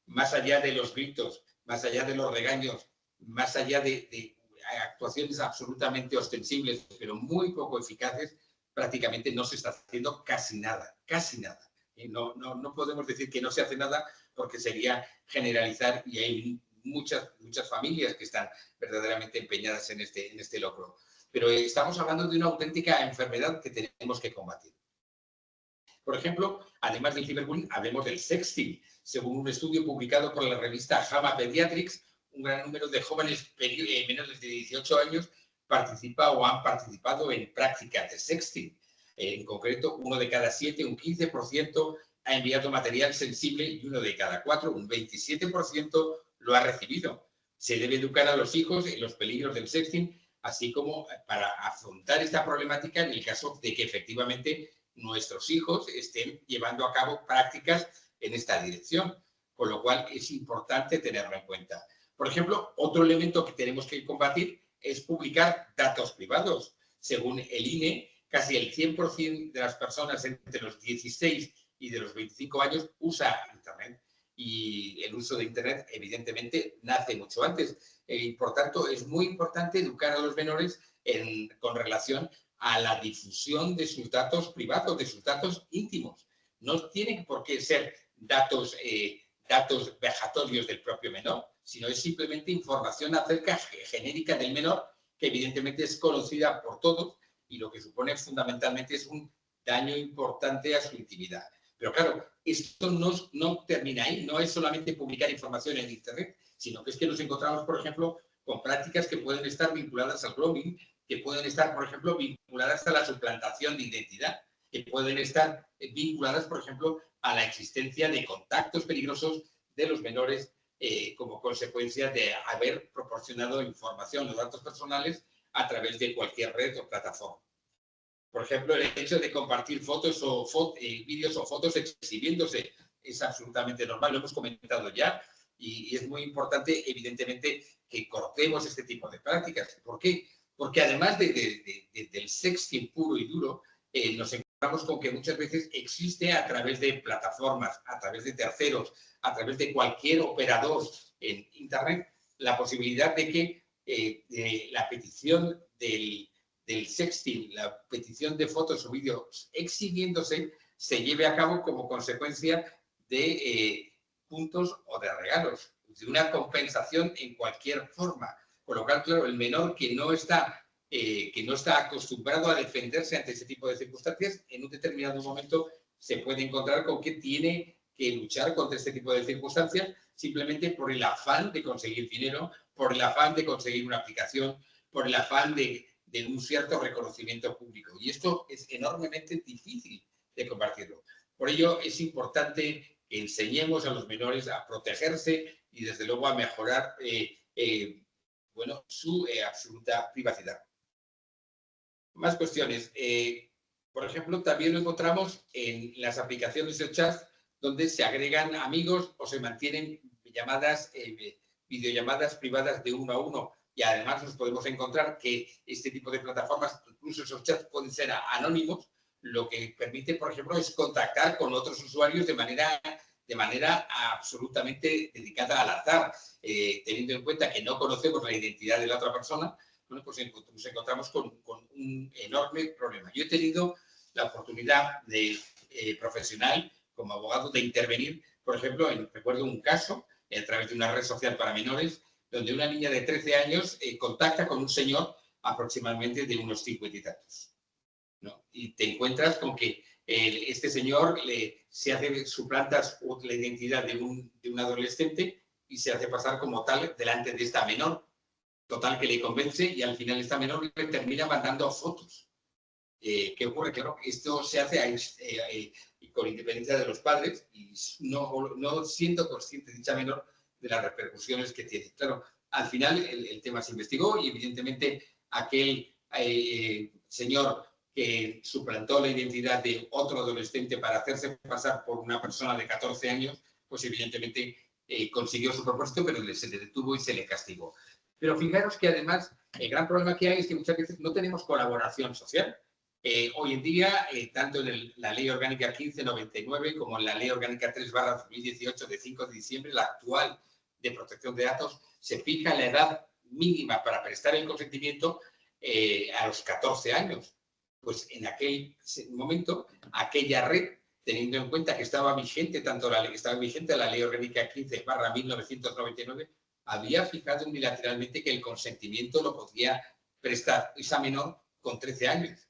más allá de los gritos, más allá de los regaños, más allá de actuaciones absolutamente ostensibles, pero muy poco eficaces, prácticamente no se está haciendo casi nada, casi nada. No podemos decir que no se hace nada porque sería generalizar, y hay muchas familias que están verdaderamente empeñadas en este logro. Pero estamos hablando de una auténtica enfermedad que tenemos que combatir. Por ejemplo, además del ciberbullying, hablemos del sexting. Según un estudio publicado por la revista JAMA Pediatrics, un gran número de jóvenes menores de 18 años participa o han participado en prácticas de sexting. En concreto, 1 de cada 7, un 15%, ha enviado material sensible y 1 de cada 4, un 27%, lo ha recibido. Se debe educar a los hijos en los peligros del sexting, así como para afrontar esta problemática en el caso de que efectivamente nuestros hijos estén llevando a cabo prácticas en esta dirección, con lo cual es importante tenerlo en cuenta. Por ejemplo, otro elemento que tenemos que combatir es publicar datos privados. Según el INE, casi el 100% de las personas entre los 16 y de los 25 años usa Internet. Y el uso de Internet, evidentemente, nace mucho antes. Y, por tanto, es muy importante educar a los menores con relación a la difusión de sus datos privados, de sus datos íntimos. No tienen por qué ser datos vejatorios del propio menor, sino es simplemente información acerca genérica del menor, que evidentemente es conocida por todos y lo que supone fundamentalmente es un daño importante a su intimidad. Pero claro, esto no termina ahí, no es solamente publicar información en Internet, sino que es que nos encontramos, por ejemplo, con prácticas que pueden estar vinculadas al grooming, que pueden estar, por ejemplo, vinculadas a la suplantación de identidad, que pueden estar vinculadas, por ejemplo, a la existencia de contactos peligrosos de los menores como consecuencia de haber proporcionado información o datos personales a través de cualquier red o plataforma. Por ejemplo, el hecho de compartir fotos o vídeos o fotos exhibiéndose es absolutamente normal, lo hemos comentado ya, y es muy importante, evidentemente, que cortemos este tipo de prácticas. ¿Por qué? Porque además del sexting puro y duro, nos encontramos con que muchas veces existe a través de plataformas, a través de terceros, a través de cualquier operador en Internet, la posibilidad de que la petición del sexting, la petición de fotos o vídeos exhibiéndose, se lleve a cabo como consecuencia de puntos o de regalos, de una compensación en cualquier forma. Con lo cual, claro, el menor que no está acostumbrado a defenderse ante ese tipo de circunstancias, en un determinado momento se puede encontrar con que tiene que luchar contra este tipo de circunstancias simplemente por el afán de conseguir dinero, por el afán de conseguir una aplicación, por el afán de un cierto reconocimiento público. Y esto es enormemente difícil de combatirlo. Por ello, es importante que enseñemos a los menores a protegerse y, desde luego, a mejorar su absoluta privacidad. Más cuestiones. Por ejemplo, también lo encontramos en las aplicaciones de chat donde se agregan amigos o se mantienen llamadas videollamadas privadas de 1 a 1. Y además nos podemos encontrar que este tipo de plataformas, incluso esos chats pueden ser anónimos, lo que permite, por ejemplo, es contactar con otros usuarios de manera absolutamente dedicada al azar, teniendo en cuenta que no conocemos la identidad de la otra persona. Bueno, pues nos encontramos con un enorme problema. Yo he tenido la oportunidad profesional como abogado de intervenir, por ejemplo, recuerdo un caso a través de una red social para menores, donde una niña de 13 años contacta con un señor aproximadamente de unos 50 y tantos, ¿no? Y te encuentras con que este señor suplanta la identidad de un adolescente y se hace pasar como tal delante de esta menor. Total, que le convence y al final esta menor le termina mandando fotos. ¿Qué ocurre? Claro, esto se hace con independencia de los padres y no siendo consciente dicha menor de las repercusiones que tiene. Claro, al final el tema se investigó y evidentemente aquel señor que suplantó la identidad de otro adolescente para hacerse pasar por una persona de 14 años, pues evidentemente consiguió su propósito, pero se le detuvo y se le castigó. Pero fijaros que además el gran problema que hay es que muchas veces no tenemos colaboración social. Hoy en día, tanto en la Ley Orgánica 1599 como en la Ley Orgánica 3/2018 de 5 de diciembre, la actual de protección de datos, se fija la edad mínima para prestar el consentimiento a los 14 años. Pues en aquel momento, aquella red, teniendo en cuenta que estaba vigente la Ley Orgánica 15/1999, había fijado unilateralmente que el consentimiento lo podía prestar esa menor con 13 años.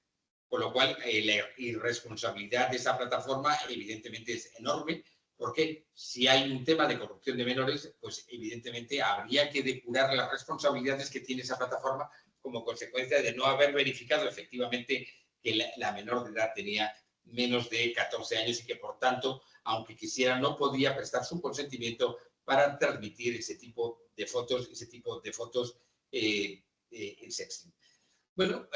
Con lo cual, la irresponsabilidad de esa plataforma evidentemente es enorme, porque si hay un tema de corrupción de menores, pues evidentemente habría que depurar las responsabilidades que tiene esa plataforma como consecuencia de no haber verificado efectivamente que la menor de edad tenía menos de 14 años y que, por tanto, aunque quisiera, no podía prestar su consentimiento para transmitir ese tipo de fotos en sexting. Bueno,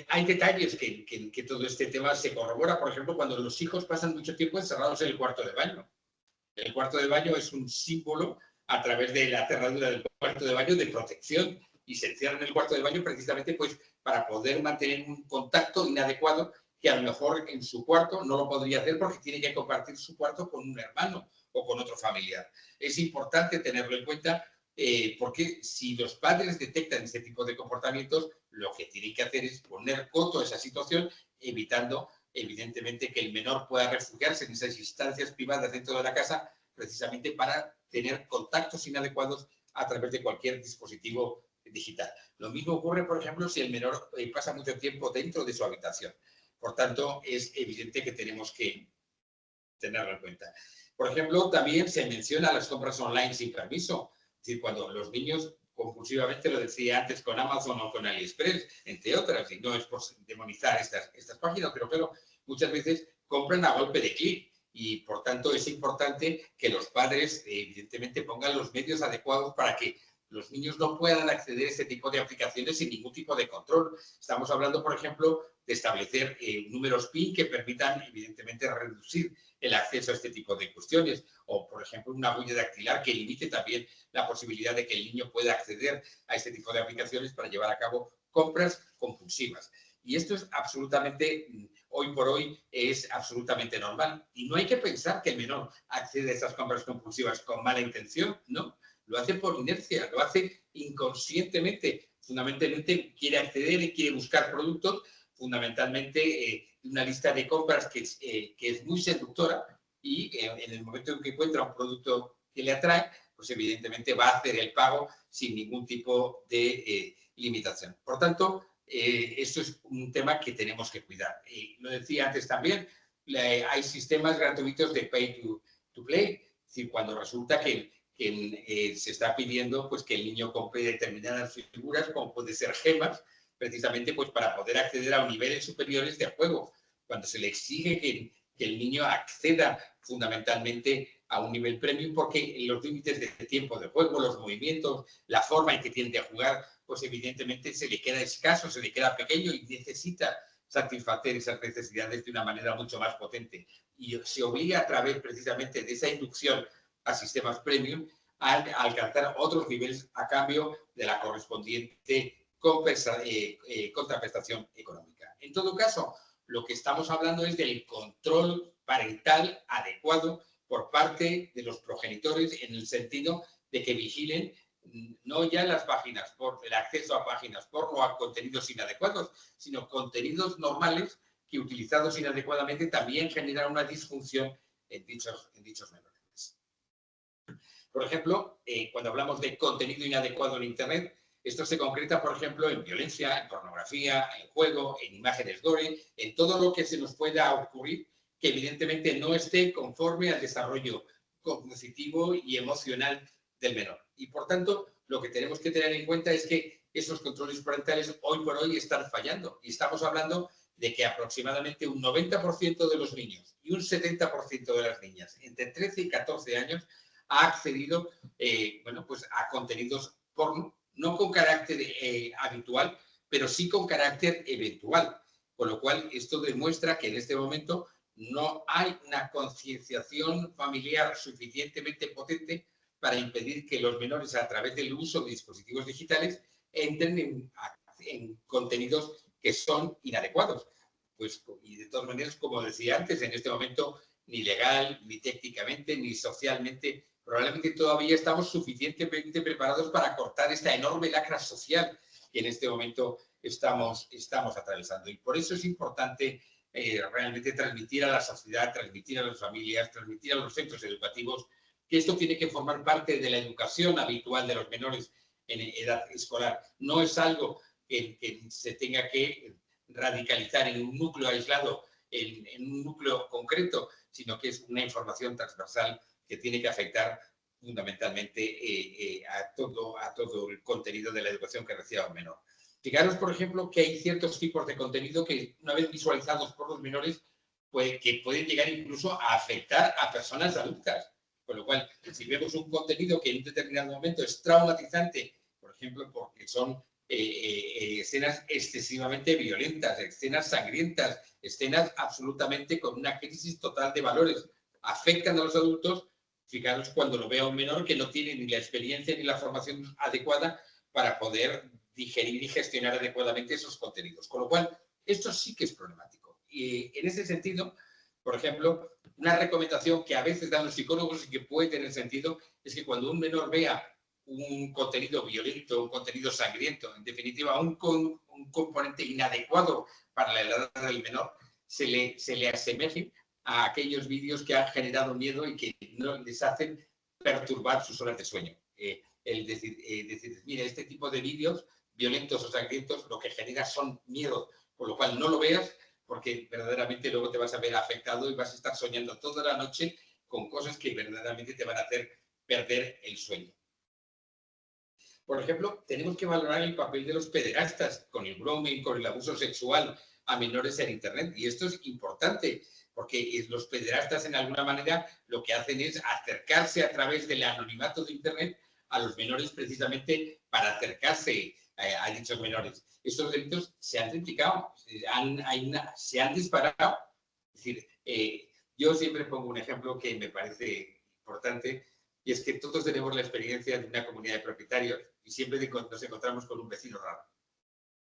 hay detalles que todo este tema se corrobora. Por ejemplo, cuando los hijos pasan mucho tiempo encerrados en el cuarto de baño. El cuarto de baño es un símbolo a través de la cerradura del cuarto de baño de protección y se encierra en el cuarto de baño precisamente pues, para poder mantener un contacto inadecuado que a lo mejor en su cuarto no lo podría hacer porque tiene que compartir su cuarto con un hermano o con otro familiar. Es importante tenerlo en cuenta porque si los padres detectan este tipo de comportamientos, lo que tienen que hacer es poner coto a esa situación, evitando evidentemente que el menor pueda refugiarse en esas instancias privadas dentro de la casa, precisamente para tener contactos inadecuados a través de cualquier dispositivo digital. Lo mismo ocurre, por ejemplo, si el menor pasa mucho tiempo dentro de su habitación. Por tanto, es evidente que tenemos que tenerlo en cuenta. Por ejemplo, también se menciona las compras online sin permiso. Es decir, cuando los niños compulsivamente, lo decía antes, con Amazon o con AliExpress, entre otras, y no es por demonizar estas páginas, pero muchas veces compran a golpe de clic y, por tanto, es importante que los padres, evidentemente, pongan los medios adecuados para que los niños no puedan acceder a este tipo de aplicaciones sin ningún tipo de control. Estamos hablando, por ejemplo, de establecer números PIN que permitan, evidentemente, reducir el acceso a este tipo de cuestiones. O, por ejemplo, una huella dactilar que limite también la posibilidad de que el niño pueda acceder a este tipo de aplicaciones para llevar a cabo compras compulsivas. Y esto es absolutamente, hoy por hoy, es absolutamente normal. Y no hay que pensar que el menor accede a estas compras compulsivas con mala intención, ¿no? Lo hace por inercia, lo hace inconscientemente. Fundamentalmente quiere acceder y quiere buscar productos, fundamentalmente una lista de compras que es muy seductora y en el momento en que encuentra un producto que le atrae, pues evidentemente va a hacer el pago sin ningún tipo de limitación. Por tanto, esto es un tema que tenemos que cuidar. Lo decía antes también, hay sistemas gratuitos de pay to play, es decir, cuando resulta que se está pidiendo pues, que el niño compre determinadas figuras, como puede ser gemas, precisamente pues, para poder acceder a niveles superiores de juego. Cuando se le exige que el niño acceda fundamentalmente a un nivel premium, porque los límites de tiempo de juego, los movimientos, la forma en que tiende a jugar, pues evidentemente se le queda escaso, se le queda pequeño y necesita satisfacer esas necesidades de una manera mucho más potente. Y se obliga a través precisamente de esa inducción a sistemas premium alcanzar otros niveles a cambio de la correspondiente contraprestación económica. En todo caso, lo que estamos hablando es del control parental adecuado por parte de los progenitores en el sentido de que vigilen no ya las páginas, por el acceso a páginas porno, a contenidos inadecuados, sino contenidos normales que utilizados inadecuadamente también generan una disfunción en dichos menores. Por ejemplo, cuando hablamos de contenido inadecuado en Internet, esto se concreta, por ejemplo, en violencia, en pornografía, en juego, en imágenes gore, en todo lo que se nos pueda ocurrir que evidentemente no esté conforme al desarrollo cognitivo y emocional del menor. Y por tanto, lo que tenemos que tener en cuenta es que esos controles parentales hoy por hoy están fallando. Y estamos hablando de que aproximadamente un 90% de los niños y un 70% de las niñas entre 13 y 14 años ha accedido pues a contenidos porno, no con carácter habitual, pero sí con carácter eventual. Con lo cual, esto demuestra que en este momento no hay una concienciación familiar suficientemente potente para impedir que los menores, a través del uso de dispositivos digitales, entren en contenidos que son inadecuados. Pues, y de todas maneras, como decía antes, en este momento ni legal, ni técnicamente, ni socialmente, probablemente todavía estamos suficientemente preparados para cortar esta enorme lacra social que en este momento estamos atravesando. Y por eso es importante realmente transmitir a la sociedad, transmitir a las familias, transmitir a los centros educativos que esto tiene que formar parte de la educación habitual de los menores en edad escolar. No es algo que se tenga que radicalizar en un núcleo aislado, en un núcleo concreto, sino que es una información transversal que tiene que afectar fundamentalmente a todo el contenido de la educación que reciba un menor. Fijaros, por ejemplo, que hay ciertos tipos de contenido que, una vez visualizados por los menores, que pueden llegar incluso a afectar a personas adultas. Con lo cual, si vemos un contenido que en un determinado momento es traumatizante, por ejemplo, porque son escenas excesivamente violentas, escenas sangrientas, escenas absolutamente con una crisis total de valores, afectan a los adultos. Fijaros cuando lo vea un menor que no tiene ni la experiencia ni la formación adecuada para poder digerir y gestionar adecuadamente esos contenidos. Con lo cual, esto sí que es problemático. Y en ese sentido, por ejemplo, una recomendación que a veces dan los psicólogos y que puede tener sentido es que cuando un menor vea un contenido violento, un contenido sangriento, en definitiva, un componente inadecuado para la edad del menor, se le asemeje a aquellos vídeos que han generado miedo y que no les hacen perturbar sus horas de sueño. Decir, mira, este tipo de vídeos violentos o sangrientos lo que genera son miedo, por lo cual no lo veas porque verdaderamente luego te vas a ver afectado y vas a estar soñando toda la noche con cosas que verdaderamente te van a hacer perder el sueño. Por ejemplo, tenemos que valorar el papel de los pederastas con el grooming, con el abuso sexual a menores en Internet. Y esto es importante, porque los pederastas, en alguna manera, lo que hacen es acercarse a través del anonimato de Internet a los menores precisamente para acercarse a dichos menores. Estos delitos se han triplicado, se han disparado. Es decir, yo siempre pongo un ejemplo que me parece importante, y es que todos tenemos la experiencia de una comunidad de propietarios y siempre nos encontramos con un vecino raro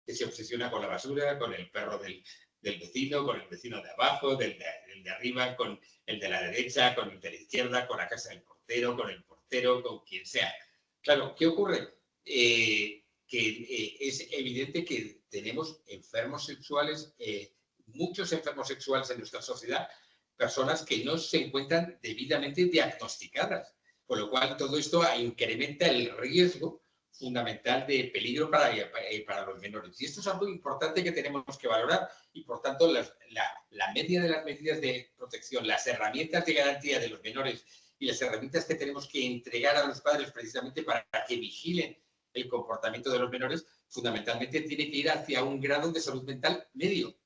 que se obsesiona con la basura, con el perro del vecino, con el vecino de abajo, del de arriba, con el de la derecha, con el de la izquierda, con la casa del portero, con el portero, con quien sea. Claro, ¿qué ocurre? Que es evidente que tenemos enfermos sexuales, muchos enfermos sexuales en nuestra sociedad, personas que no se encuentran debidamente diagnosticadas. Con lo cual, todo esto incrementa el riesgo fundamental de peligro para los menores. Y esto es algo importante que tenemos que valorar y, por tanto, la media de las medidas de protección, las herramientas de garantía de los menores y las herramientas que tenemos que entregar a los padres precisamente para que vigilen el comportamiento de los menores, fundamentalmente tiene que ir hacia un grado de salud mental medio,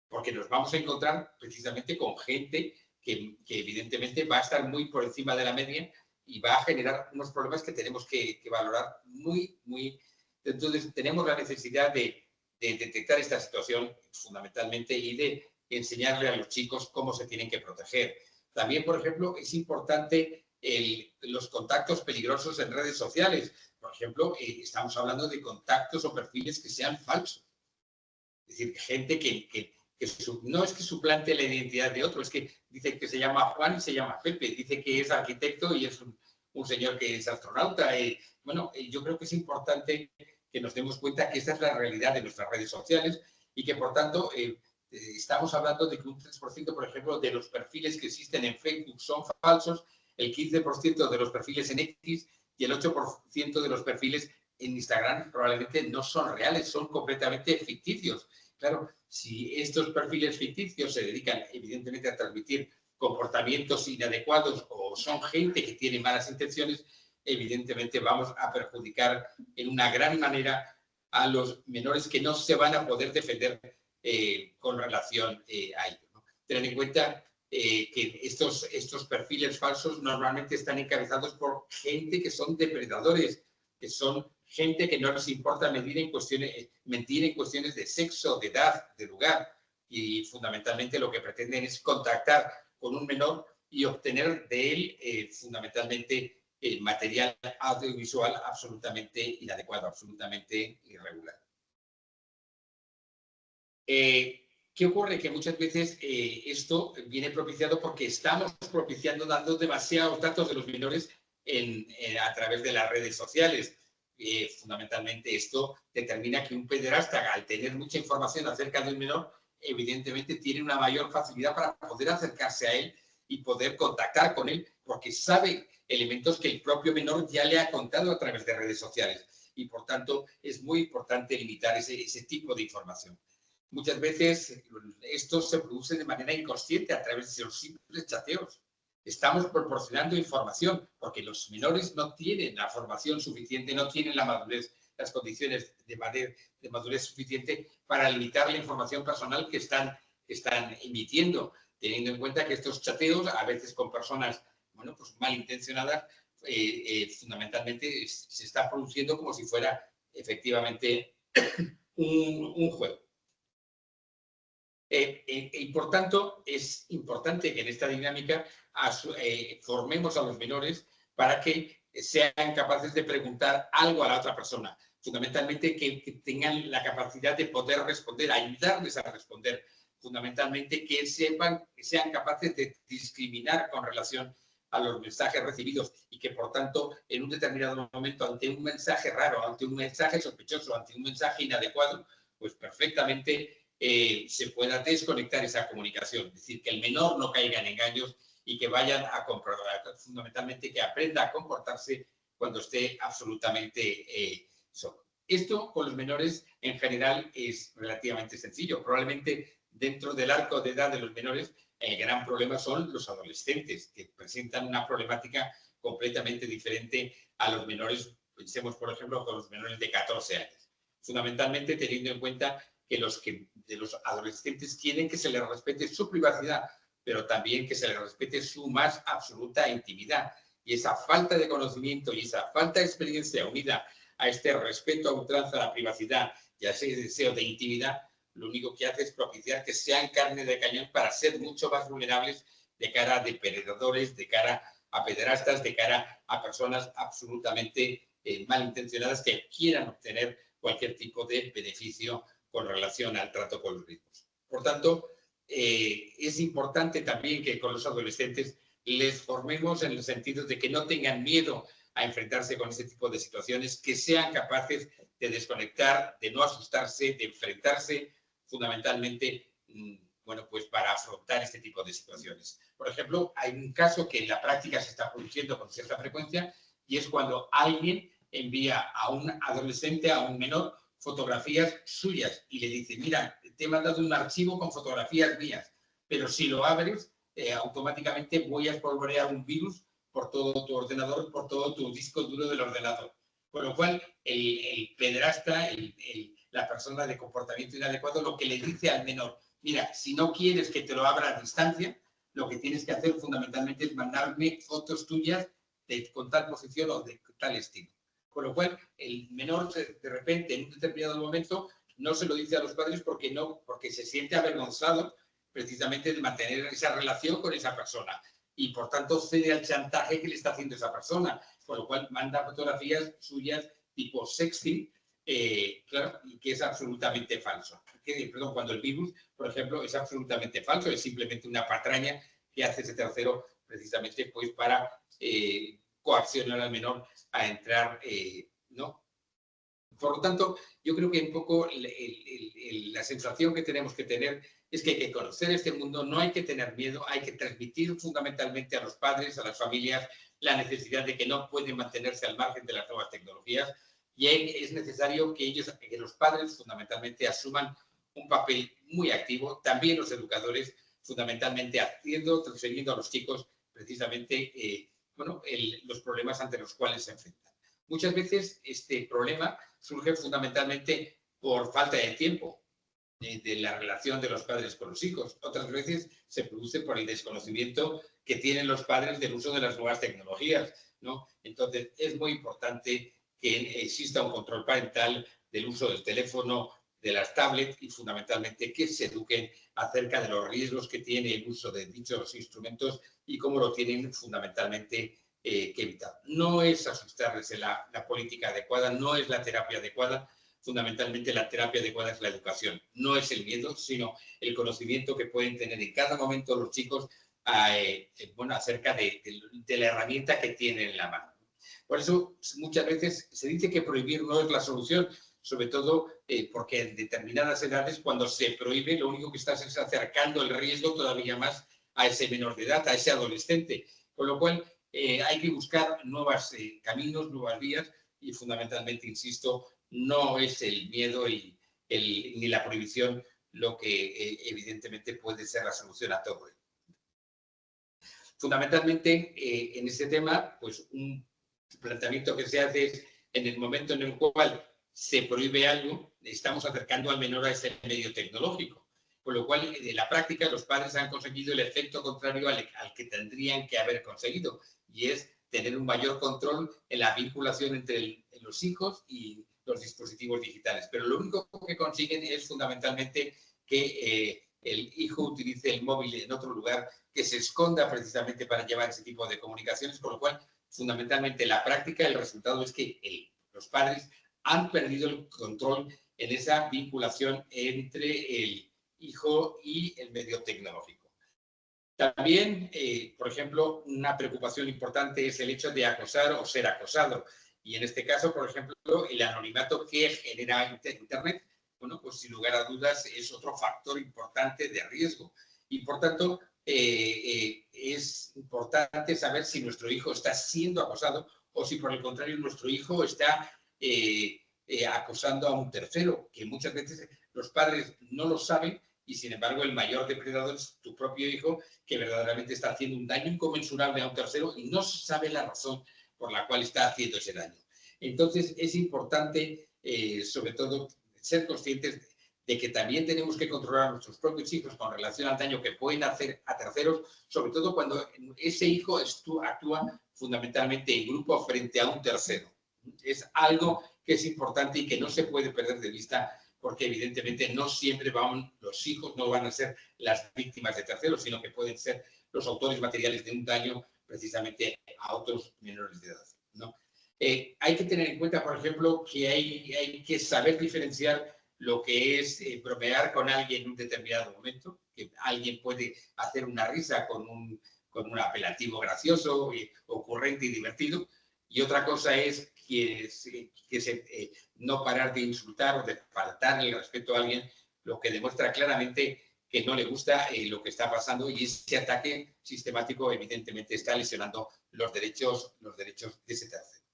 porque nos vamos a encontrar precisamente con gente que evidentemente va a estar muy por encima de la media y va a generar unos problemas que tenemos que valorar muy. Entonces, tenemos la necesidad de detectar esta situación fundamentalmente y de enseñarle a los chicos cómo se tienen que proteger. También, por ejemplo, es importante los contactos peligrosos en redes sociales. Por ejemplo, estamos hablando de contactos o perfiles que sean falsos. Es decir, gente que no es que suplante la identidad de otro, es que dice que se llama Juan y se llama Pepe, dice que es arquitecto y es un señor que es astronauta. Bueno, yo creo que es importante que nos demos cuenta que esta es la realidad de nuestras redes sociales y que, por tanto, estamos hablando de que un 3%, por ejemplo, de los perfiles que existen en Facebook son falsos, el 15% de los perfiles en X y el 8% de los perfiles en Instagram probablemente no son reales, son completamente ficticios. Claro, si estos perfiles ficticios se dedican evidentemente a transmitir comportamientos inadecuados o son gente que tiene malas intenciones, evidentemente vamos a perjudicar en una gran manera a los menores que no se van a poder defender con relación a ello, ¿no? Tener en cuenta que estos perfiles falsos normalmente están encabezados por gente que son depredadores, que son gente que no les importa mentir en cuestiones de sexo, de edad, de lugar, y fundamentalmente lo que pretenden es contactar con un menor y obtener de él fundamentalmente material audiovisual absolutamente inadecuado, absolutamente irregular. ¿Qué ocurre? Que muchas veces esto viene propiciado porque estamos propiciando, dando demasiados datos de los menores a través de las redes sociales. Fundamentalmente esto determina que un pederasta, al tener mucha información acerca del menor, evidentemente tiene una mayor facilidad para poder acercarse a él y poder contactar con él, porque sabe elementos que el propio menor ya le ha contado a través de redes sociales. Y por tanto es muy importante limitar ese tipo de información. Muchas veces esto se produce de manera inconsciente a través de los simples chateos. Estamos proporcionando información porque los menores no tienen la formación suficiente, no tienen la madurez, las condiciones de madurez suficiente para limitar la información personal que están emitiendo, teniendo en cuenta que estos chateos, a veces con personas pues malintencionadas, fundamentalmente se está produciendo como si fuera efectivamente un juego. Y por tanto, es importante que en esta dinámica formemos a los menores para que sean capaces de preguntar algo a la otra persona. Fundamentalmente, que tengan la capacidad de poder responder, ayudarles a responder. Fundamentalmente, que sepan, que sean capaces de discriminar con relación a los mensajes recibidos y que, por tanto, en un determinado momento, ante un mensaje raro, ante un mensaje sospechoso, ante un mensaje inadecuado, pues perfectamente se pueda desconectar esa comunicación, es decir, que el menor no caiga en engaños y que vayan a comprobar, fundamentalmente que aprenda a comportarse cuando esté absolutamente solo. Esto con los menores en general es relativamente sencillo. Probablemente dentro del arco de edad de los menores el gran problema son los adolescentes, que presentan una problemática completamente diferente a los menores. Pensemos, por ejemplo, con los menores de 14 años. Fundamentalmente teniendo en cuenta que de los adolescentes quieren que se les respete su privacidad, pero también que se les respete su más absoluta intimidad. Y esa falta de conocimiento y esa falta de experiencia unida a este respeto a ultranza a la privacidad y a ese deseo de intimidad, lo único que hace es propiciar que sean carne de cañón para ser mucho más vulnerables de cara a depredadores, de cara a pederastas, de cara a personas absolutamente malintencionadas que quieran obtener cualquier tipo de beneficio con relación al trato con los mismos. Por tanto, es importante también que con los adolescentes les formemos en el sentido de que no tengan miedo a enfrentarse con este tipo de situaciones, que sean capaces de desconectar, de no asustarse, de enfrentarse fundamentalmente, pues para afrontar este tipo de situaciones. Por ejemplo, hay un caso que en la práctica se está produciendo con cierta frecuencia y es cuando alguien envía a un adolescente, a un menor, fotografías suyas y le dice, mira, te he mandado un archivo con fotografías mías, pero si lo abres, automáticamente voy a espolvorear un virus por todo tu ordenador, por todo tu disco duro del ordenador. Con lo cual, el pederasta, la persona de comportamiento inadecuado, lo que le dice al menor, mira, si no quieres que te lo abra a distancia, lo que tienes que hacer fundamentalmente es mandarme fotos tuyas con tal posición o de tal estilo. Con lo cual, el menor de repente, en un determinado momento, no se lo dice a los padres porque se siente avergonzado precisamente de mantener esa relación con esa persona. y por tanto cede al chantaje que le está haciendo esa persona, con lo cual manda fotografías suyas tipo sexting, claro, y que es absolutamente falso. Perdón, cuando el virus, por ejemplo, es absolutamente falso, es simplemente una patraña que hace ese tercero precisamente pues para coaccionar al menor a entrar, ¿no? Por lo tanto, yo creo que un poco la sensación que tenemos que tener es que hay que conocer este mundo, no hay que tener miedo, hay que transmitir fundamentalmente a los padres, a las familias, la necesidad de que no pueden mantenerse al margen de las nuevas tecnologías y es necesario que que los padres fundamentalmente asuman un papel muy activo, también los educadores, fundamentalmente transfiriendo a los chicos precisamente bueno, los problemas ante los cuales se enfrentan. Muchas veces este problema surge fundamentalmente por falta de tiempo de la relación de los padres con los hijos. Otras veces se produce por el desconocimiento que tienen los padres del uso de las nuevas tecnologías, ¿no? Entonces, es muy importante que exista un control parental del uso del teléfono, de las tablets y fundamentalmente que se eduquen acerca de los riesgos que tiene el uso de dichos instrumentos y cómo lo tienen fundamentalmente que evitar. No es asustarles en la política adecuada, no es la terapia adecuada. Fundamentalmente la terapia adecuada es la educación. No es el miedo, sino el conocimiento que pueden tener en cada momento los chicos bueno, acerca de la herramienta que tienen en la mano. Por eso muchas veces se dice que prohibir no es la solución, sobre todo porque en determinadas edades cuando se prohíbe lo único que estás es acercando el riesgo todavía más a ese menor de edad, a ese adolescente. Con lo cual hay que buscar nuevos caminos, nuevas vías y fundamentalmente, insisto, no es el miedo ni la prohibición lo que evidentemente puede ser la solución a todo. Fundamentalmente, en este tema, pues un planteamiento que se hace es en el momento en el cual se prohíbe algo, estamos acercando al menor a ese medio tecnológico. Con lo cual, en la práctica, los padres han conseguido el efecto contrario al que tendrían que haber conseguido, y es tener un mayor control en la vinculación entre los hijos y los dispositivos digitales. Pero lo único que consiguen es fundamentalmente que el hijo utilice el móvil en otro lugar, que se esconda precisamente para llevar ese tipo de comunicaciones, con lo cual, fundamentalmente, en la práctica, el resultado es que los padres han perdido el control en esa vinculación entre el hijo y el medio tecnológico. También, por ejemplo, una preocupación importante es el hecho de acosar o ser acosado. Y en este caso, por ejemplo, el anonimato que genera Internet, bueno, pues sin lugar a dudas es otro factor importante de riesgo. Y por tanto, es importante saber si nuestro hijo está siendo acosado o si por el contrario nuestro hijo está acosando a un tercero, que muchas veces los padres no lo saben y sin embargo el mayor depredador es tu propio hijo, que verdaderamente está haciendo un daño inconmensurable a un tercero y no se sabe la razón por la cual está haciendo ese daño. Entonces es importante, sobre todo, ser conscientes de que también tenemos que controlar a nuestros propios hijos con relación al daño que pueden hacer a terceros, sobre todo cuando ese hijo actúa fundamentalmente en grupo frente a un tercero. Es algo que es importante y que no se puede perder de vista, porque evidentemente no siempre los hijos no van a ser las víctimas de terceros, sino que pueden ser los autores materiales de un daño precisamente a otros menores de edad, ¿no? Hay que tener en cuenta, por ejemplo, que hay que saber diferenciar lo que es bromear con alguien en un determinado momento, que alguien puede hacer una risa con un apelativo gracioso, ocurrente y divertido, y otra cosa es no parar de insultar o de faltar el respeto a alguien, lo que demuestra claramente que no le gusta lo que está pasando, y ese ataque sistemático evidentemente está lesionando los derechos de ese tercero.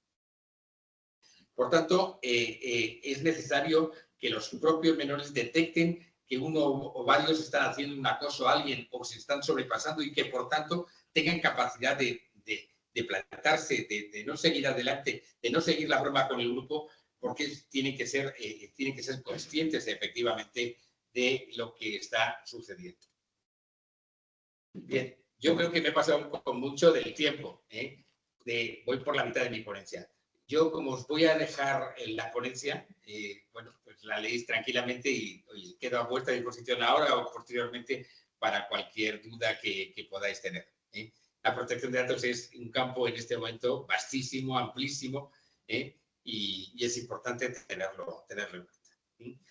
Por tanto, es necesario que los propios menores detecten que uno o varios están haciendo un acoso a alguien o se están sobrepasando y que, por tanto, tengan capacidad de plantarse, de no seguir adelante, de no seguir la broma con el grupo, porque tienen que ser conscientes efectivamente de lo que está sucediendo. Bien, yo creo que me he pasado con mucho del tiempo, voy por la mitad de mi ponencia. Yo, como os voy a dejar en la ponencia, bueno, pues la leéis tranquilamente y quedo a vuestra disposición ahora o posteriormente para cualquier duda que podáis tener. la protección de datos es un campo en este momento vastísimo, amplísimo, y es importante tenerlo en cuenta.